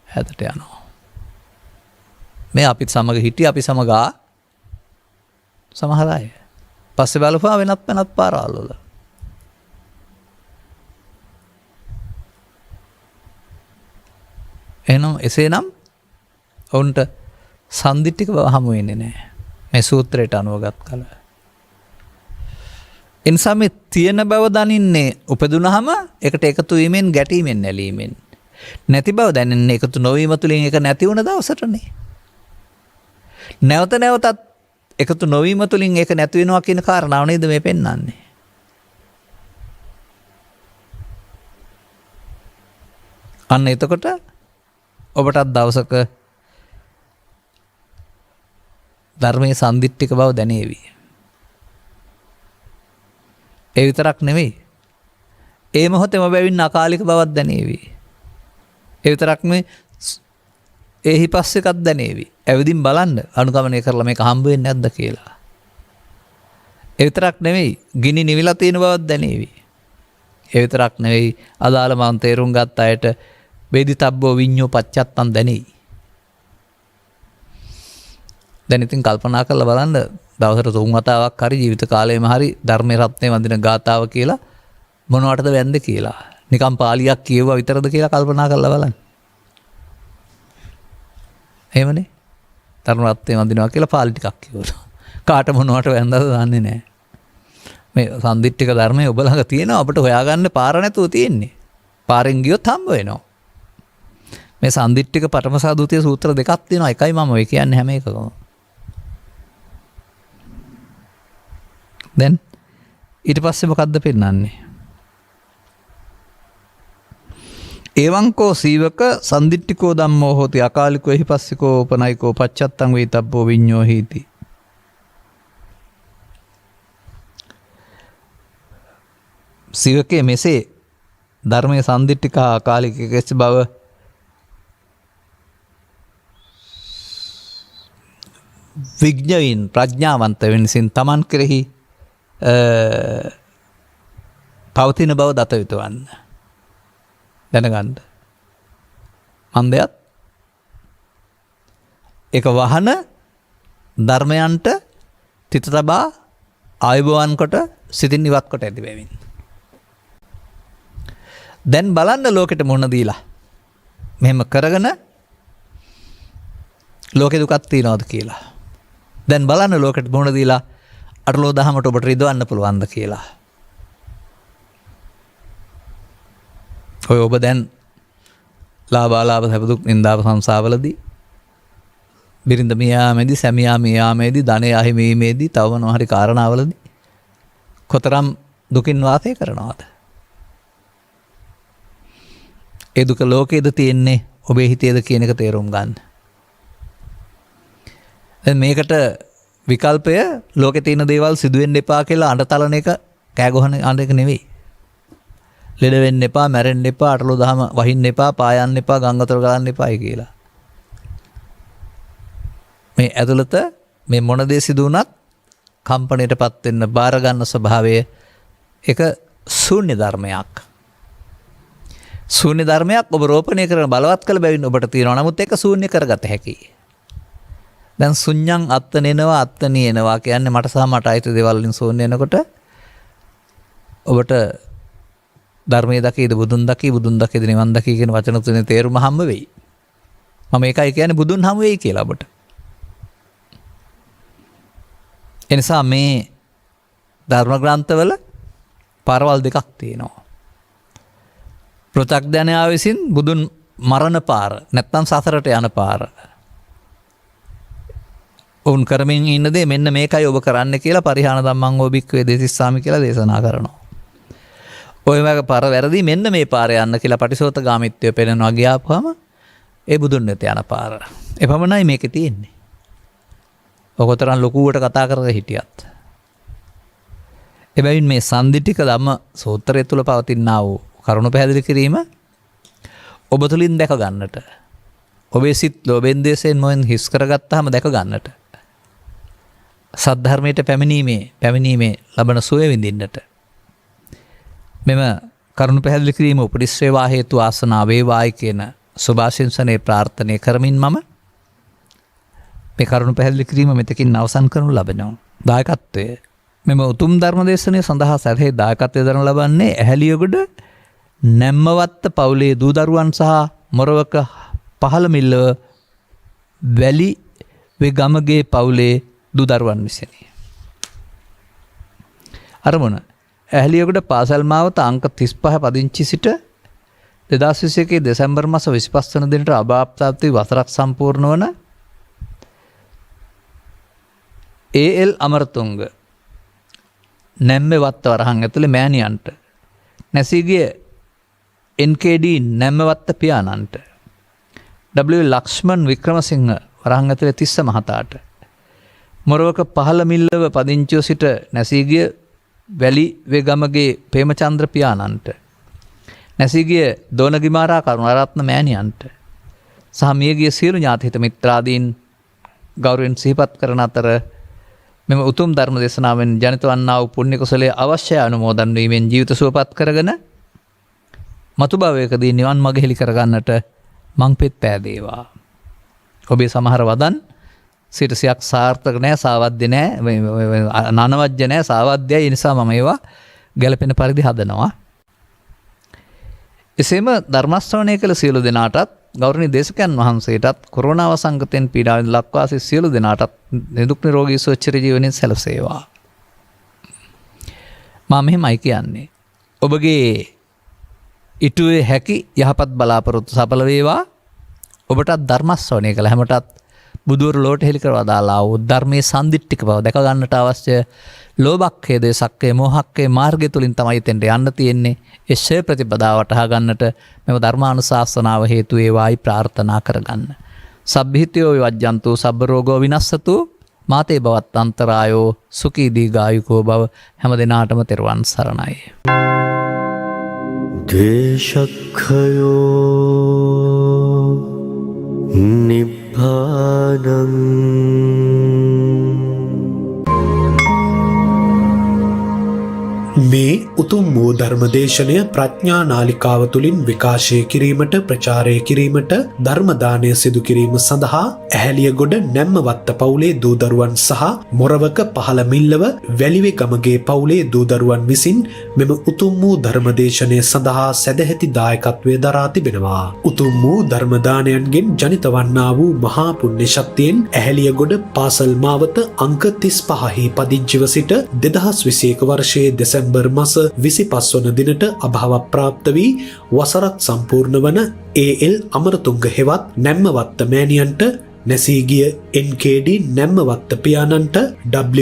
හැදට යනවා. මේ අපිත් සමග හිටිය අපි සමග සමහර අය. පස්සේ බලපුවා වෙනත් පාරවල් වල. එහෙනම් එසේනම් ඔවුන්ට සම්දිට්ඨික බව හමු වෙන්නේ නැහැ. මේ සූත්‍රයට අනුවගත් කල. එනිසා මේ තියෙන බව දනින්නේ උපදුනහම ඒකට එකතු වීමෙන් ගැටීමෙන් නැලීමෙන්. නැති බව දැනෙන්නේ එකතු නොවීම තුළින් ඒක නැති වුණ දවසටනේ. නැවත නැවතත් එකතු නොවීම තුළින් ඒක නැති වෙනවා කියන කාරණාව නේද මේ පෙන්වන්නේ. අන්න එතකොට ඔබටත් දවසක ධර්මයේ සම්දිට්ඨික බව දැනේවි. ඒ විතරක් නෙවෙයි. ඒ මොහොතේම බැවින් අකාලික බවක් දැනේවි. ඒ විතරක් මේ එහි පස්සෙකක් දැනේවි. ඇවිදින් බලන්න අනුගමනය කරලා මේක හම්බ වෙන්නේ නැද්ද කියලා. ඒ විතරක් නෙවෙයි ගිනි නිවිලා තියෙන බවක් දැනේවි. ඒ විතරක් නෙවෙයි අදාළ මන් තේරුම් ගත්ත අයට වේදිතබ්බෝ විඤ්ඤෝ පච්චත්තං දැනෙයි. දැන් ඉතින් කල්පනා කරලා බලන්න දවසට 3 වතාවක් හරි ජීවිත කාලයේම හරි ධර්මයේ රත්නේ වඳින ගාතාව කියලා මොනවටද වැන්දේ කියලා. නිකම් පාලියක් කියවුවා විතරද කියලා කල්පනා කරලා බලන්න. එහෙමනේ. ධර්ම රත්නේ වඳිනවා කියලා පාලි ටිකක් කියවුවා. කාට මොනවට වැන්දද දන්නේ නැහැ. මේ සම්දිට්ඨික ධර්මයේ ඔබ ළඟ තියෙනවා අපිට හොයාගන්න පාර නැතුව තියෙන්නේ. පාරෙන් ගියොත් හම්බ වෙනවා. මේ සම්දිට්ඨික පඨමසා ද්විතීය සූත්‍ර දෙකක් තියෙනවා. එකයි මම ඔය කියන්නේ හැම එකකම. දැන් ඊට පස්සේ මොකද්ද පෙන්නන්නේ? එවංකෝ සීවක සම්දිට්ඨිකෝ ධම්මෝ හෝති අකාලිකෝ එහි පස්සිකෝ උපනයිකෝ පච්චත්තං වේතබ්බෝ විඤ්ඤෝ හීති. සිවකේ මෙසේ ධර්මයේ සම්දිට්ඨික අකාලික කෙස් බව විඥයින් ප්‍රඥාවන්ත වෙනසින් තමන් කෙරෙහි පවතින බව දත යුතු වන්න. දැනගන්න. මන්දයත් එක වහන ධර්මයන්ට තිත තබා ආයුබෝවන් කොට සිතින් ඉවත් කොට ඇති බැවින්. දැන් බලන්න ලෝකෙට මුහුණ දීලා මෙහෙම කරගෙන ලෝකෙ දුකක් තියනවද කියලා. දැන් බලන්න ලෝකෙට මුහුණ දීලා අටලෝ දහමට ඔබට රිදවන්න පුළුවන්ද කියලා. ඔය ඔබ දැන් ලාභාලාභ සැපදුක් නින්දාව සංසාවලදී බිරිඳ මියාමේදී සැමියා මියාමේදී ධනය අහිමීමේදී තව මොනවා හරි කාරණාවලදී කොතරම් දුකින් වාසය කරනවද? ඒ දුක ලෝකයේද තියෙන්නේ ඔබේ හිතේද කියන එක තේරුම් ගන්න. දැන් මේකට විකල්පය ලෝකේ තියෙන දේවල් සිදු වෙන්න එපා කියලා අඬතලන එක කෑගොහන අඬ එක නෙවෙයි. ලෙඩ වෙන්න එපා, මැරෙන්න එපා, අටලෝ දහම වහින්න එපා, පායන්න එපා, ගංගාතොර ගලන්න එපායි කියලා. මේ ඇතුළත මේ මොන දේ සිදු වුණත් කම්පණයටපත් වෙන්න බාර ගන්න ස්වභාවය ඒක ශූන්‍ය ධර්මයක්. ශූන්‍ය ධර්මයක් ඔබ රෝපණය කරන බලවත් කළ බැවින් ඔබට තියෙනවා. නමුත් ඒක ශූන්‍ය කරගත හැකියි. දැන් ශුන්‍යං අත්තනෙනවා අත්තනියනවා කියන්නේ මට සහ මට අයිති දේවල් වලින් ශූන්‍ය වෙනකොට ඔබට ධර්මයේ දකීද බුදුන් දකී බුදුන් දකීද නිවන් දකී කියන වචන තුනේ තේරුම හම්බ වෙයි. මම ඒකයි කියන්නේ බුදුන් හම්බ වෙයි කියලා ඔබට. එනිසා මේ ධර්ම ග්‍රන්ථවල පාරවල් දෙකක් තියෙනවා. පෘථග්ජනයා විසින් බුදුන් මරණ පාර නැත්නම් සසරට යන පාර. උන් කරමින් ඉන්න දේ මෙන්න මේකයි ඔබ කරන්න කියලා පරිහාන ධම්මං ඕබික්කවේ දේසිස්සාමි කියලා දේශනා කරනවා. ඔය වගේ පාර වැරදි මෙන්න මේ පාරේ යන්න කියලා පටිසෝතගාමීත්වය පෙන්නනවා ගියාපුවම ඒ බුදුන් වෙත යන පාර. එපමණයි මේකේ තියෙන්නේ. ඔකතරම් ලොකුවට කතා කරලා හිටියත්. එබැවින් මේ සම්දිට්ඨික ධම්ම සූත්‍රය තුල පවතිනා වූ කරුණ පැහැදිලි කිරීම ඔබ තුලින් දැක ගන්නට. ඔබේ සිත් ලෝභෙන් දේශයෙන් මොෙන් හිස් කරගත්තාම දැක ගන්නට. සද්ධර්මයට පැමිණීමේ ලබන සුවය විඳින්නට. මෙම කරුණ පැහැදිලි කිරීම උපරිස් වේවා හේතු ආසනාව වේවායි කියන සුභාශිංසනයේ ප්‍රාර්ථනා කරමින් මම මේ කරුණ පැහැදිලි කිරීම මෙතකින් අවසන් කරනු ලබනවා. දායකත්වය මෙම උතුම් ධර්ම දේශනය සඳහා සැරේ දායකත්වය දරන ලබන්නේ ඇහැලියගොඩ නැම්මවත්ත පවුලේ දූ දරුවන් සහ මොරවක පහළ මිල්ලව වැලි වෙගමගේ පවුලේ දූ දරුවන් විසිනි. අරමුණ ඇහැලියගොඩ පාසල් මාවත අංක 35 පදිංචි සිට 2021 දෙසැම්බර් මාස 25 වන දිනට අභාප්‍රාප්ති වසරක් සම්පූර්ණ වන AL අමරතුංග නැම්මවත්ත වරහන් ඇතුලේ මෑණියන්ට නැසීගිය NKD නැම්මවත්ත පියාණන්ට W ලක්ෂ්මන් වික්‍රමසිංහ වරහන් ඇතුලේ තිස්ස මහතාට මොරවක පහළ මිල්ලව පදිංචිව සිට නැසීගිය වැලි වෙගමගේ ප්‍රේමචන්ද්‍ර පියාණන්ට නැසීගිය දෝනගිමාරා කරුණාරත්න මෑණියන්ට සහ මියගිය සියලු ඥාතිහිත මිත්‍රාදීන් ගෞරවයෙන් සිහිපත් කරන අතර මෙම උතුම් ධර්ම දේශනාවෙන් ජනිත වන්නා වූ පුණ්‍ය කුසලයේ අවශ්‍ය අනුමෝදන් වීමෙන් ජීවිත සුවපත් කරගෙන මතු භවයකදී නිවන් මඟ හෙළි කරගන්නට මං පෙත් පෑදේවා. ඔබේ සමහර වදන් සිරසියක් සාර්ථක නැහැ, සාවද්‍ය නැහැ, නනවජ්‍ය නැහැ, සාවද්‍යයි. ඒ නිසා මම ඒවා ගැළපෙන පරිදි හදනවා. එසේම ධර්ම ශ්‍රවණය කළ සියලු දෙනාටත් ගෞරවනීය දේශකයන් වහන්සේටත් කොරෝනා වසංගතයෙන් පීඩාවෙන් ලක්වාසී සියලු දෙනාටත් නිදුක් නිරෝගී සුව චිර ජීවනයේ සැලසේවා. මම මෙහෙමයි කියන්නේ. ඔබගේ ඉටුවේ හැකි යහපත් බලාපොරොත්තු සඵල වේවා. ඔබටත් ධර්ම ශ්‍රවණය කළ හැමටත් බුදුවරු ලෝට හෙළි කරවා දාලා වූ ධර්මයේ සම්දිට්ඨික බව දැක ගන්නට අවශ්‍ය ලෝභක්ඛේ සක්කේ මෝහක්ඛේ මාර්ගය තුලින් තමයි එතෙන්ට යන්න තියෙන්නේ. ඒ ශ්‍රේ ප්‍රතිපදාව වටහා ගන්නට මෙව ධර්මානුශාසනාව හේතු වේවායි ප්‍රාර්ථනා කරගන්න. සබ්බිහිතයෝ විවජ්ජන්තු සබ්බ රෝගෝ විනස්සතු මාතේ බවත් අන්තරායෝ සුඛී දීඝායුකෝ භව. හැම දිනාටම තෙරුවන් සරණයි. ද්වේෂක්ඛයෝ නිබ්බානං. මේ උතුම් වූ ධර්මදේශනය ප්‍රඥා නාලිකාව තුළින් විකාශය කිරීමට ප්‍රචාරය කිරීමට ධර්මදානය සිදු කිරීම සඳහා ඇහැලියගොඩ නැම්මවත්ත පවුලේ දූදරුවන් සහ මොරවක පහළ මිල්ලව වැලිවේ ගමගේ පවුලේ දූදරුවන් විසින් මෙම උතුම් වූ ධර්මදේශනය සඳහා සැදැහැති දායකත්වය දරා තිබෙනවා. උතුම් වූ ධර්මදානයන්ගෙන් ජනිත වන්නා වූ මහා පුණ්‍ය ශක්තියෙන් ඇහැලියගොඩ පාසල් මාවත අංක 35 පදිංචිව සිට 2021 වර්ෂයේ දෙසැම්බර් මාස 25 වන දිනට අභාව ප්‍රාප්ත වී වසරක් සම්පූර්ණ වන AL අමරතුංග හෙවත් නැම්මවත්ත මෑණියන්ට, නැසී ගිය NKD නැම්මවත්ත පියාණන්ට,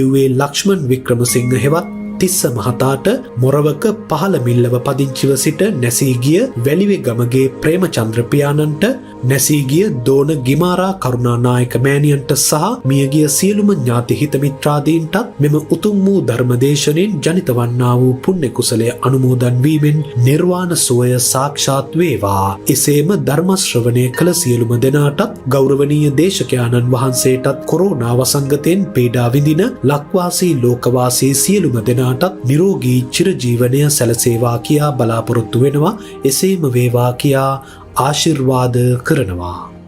WA ලක්ෂ්මන් වික්‍රමසිංහ හෙවත් තිස්ස මහතාට, මොරවක පහළ මිල්ලව පදිංචිව සිට නැසී ගිය වැලිවේ ගමගේ ප්‍රේමචන්ද්‍ර පියාණන්ට, නැසී ගිය දෝන ගිමාරා කරුණානායක මෑණියන්ට සහ මියගිය සියලුම ඥාති හිත මිත්‍රාදීන්ටත් මෙම උතුම් වූ ධර්මදේශනෙන් ජනිත වන්නා වූ පුණ්‍ය කුසලය අනුමෝදන් වීමෙන් නිර්වාණ සුවය සාක්ෂාත් වේවා. එසේම ධර්ම ශ්‍රවණය කළ සියලුම දෙනාටත් ගෞරවනීය දේශකයාණන් වහන්සේටත් කොරෝනා වසංගතයෙන් පීඩා විඳින ලක්වාසී ලෝකවාසී සියලුම දෙනාටත් නිරෝගී චිරජීවනය සැලසේවා කියා බලාපොරොත්තු වෙනවා. එසේම වේවා කියා ආශිර්වාද කරනවා.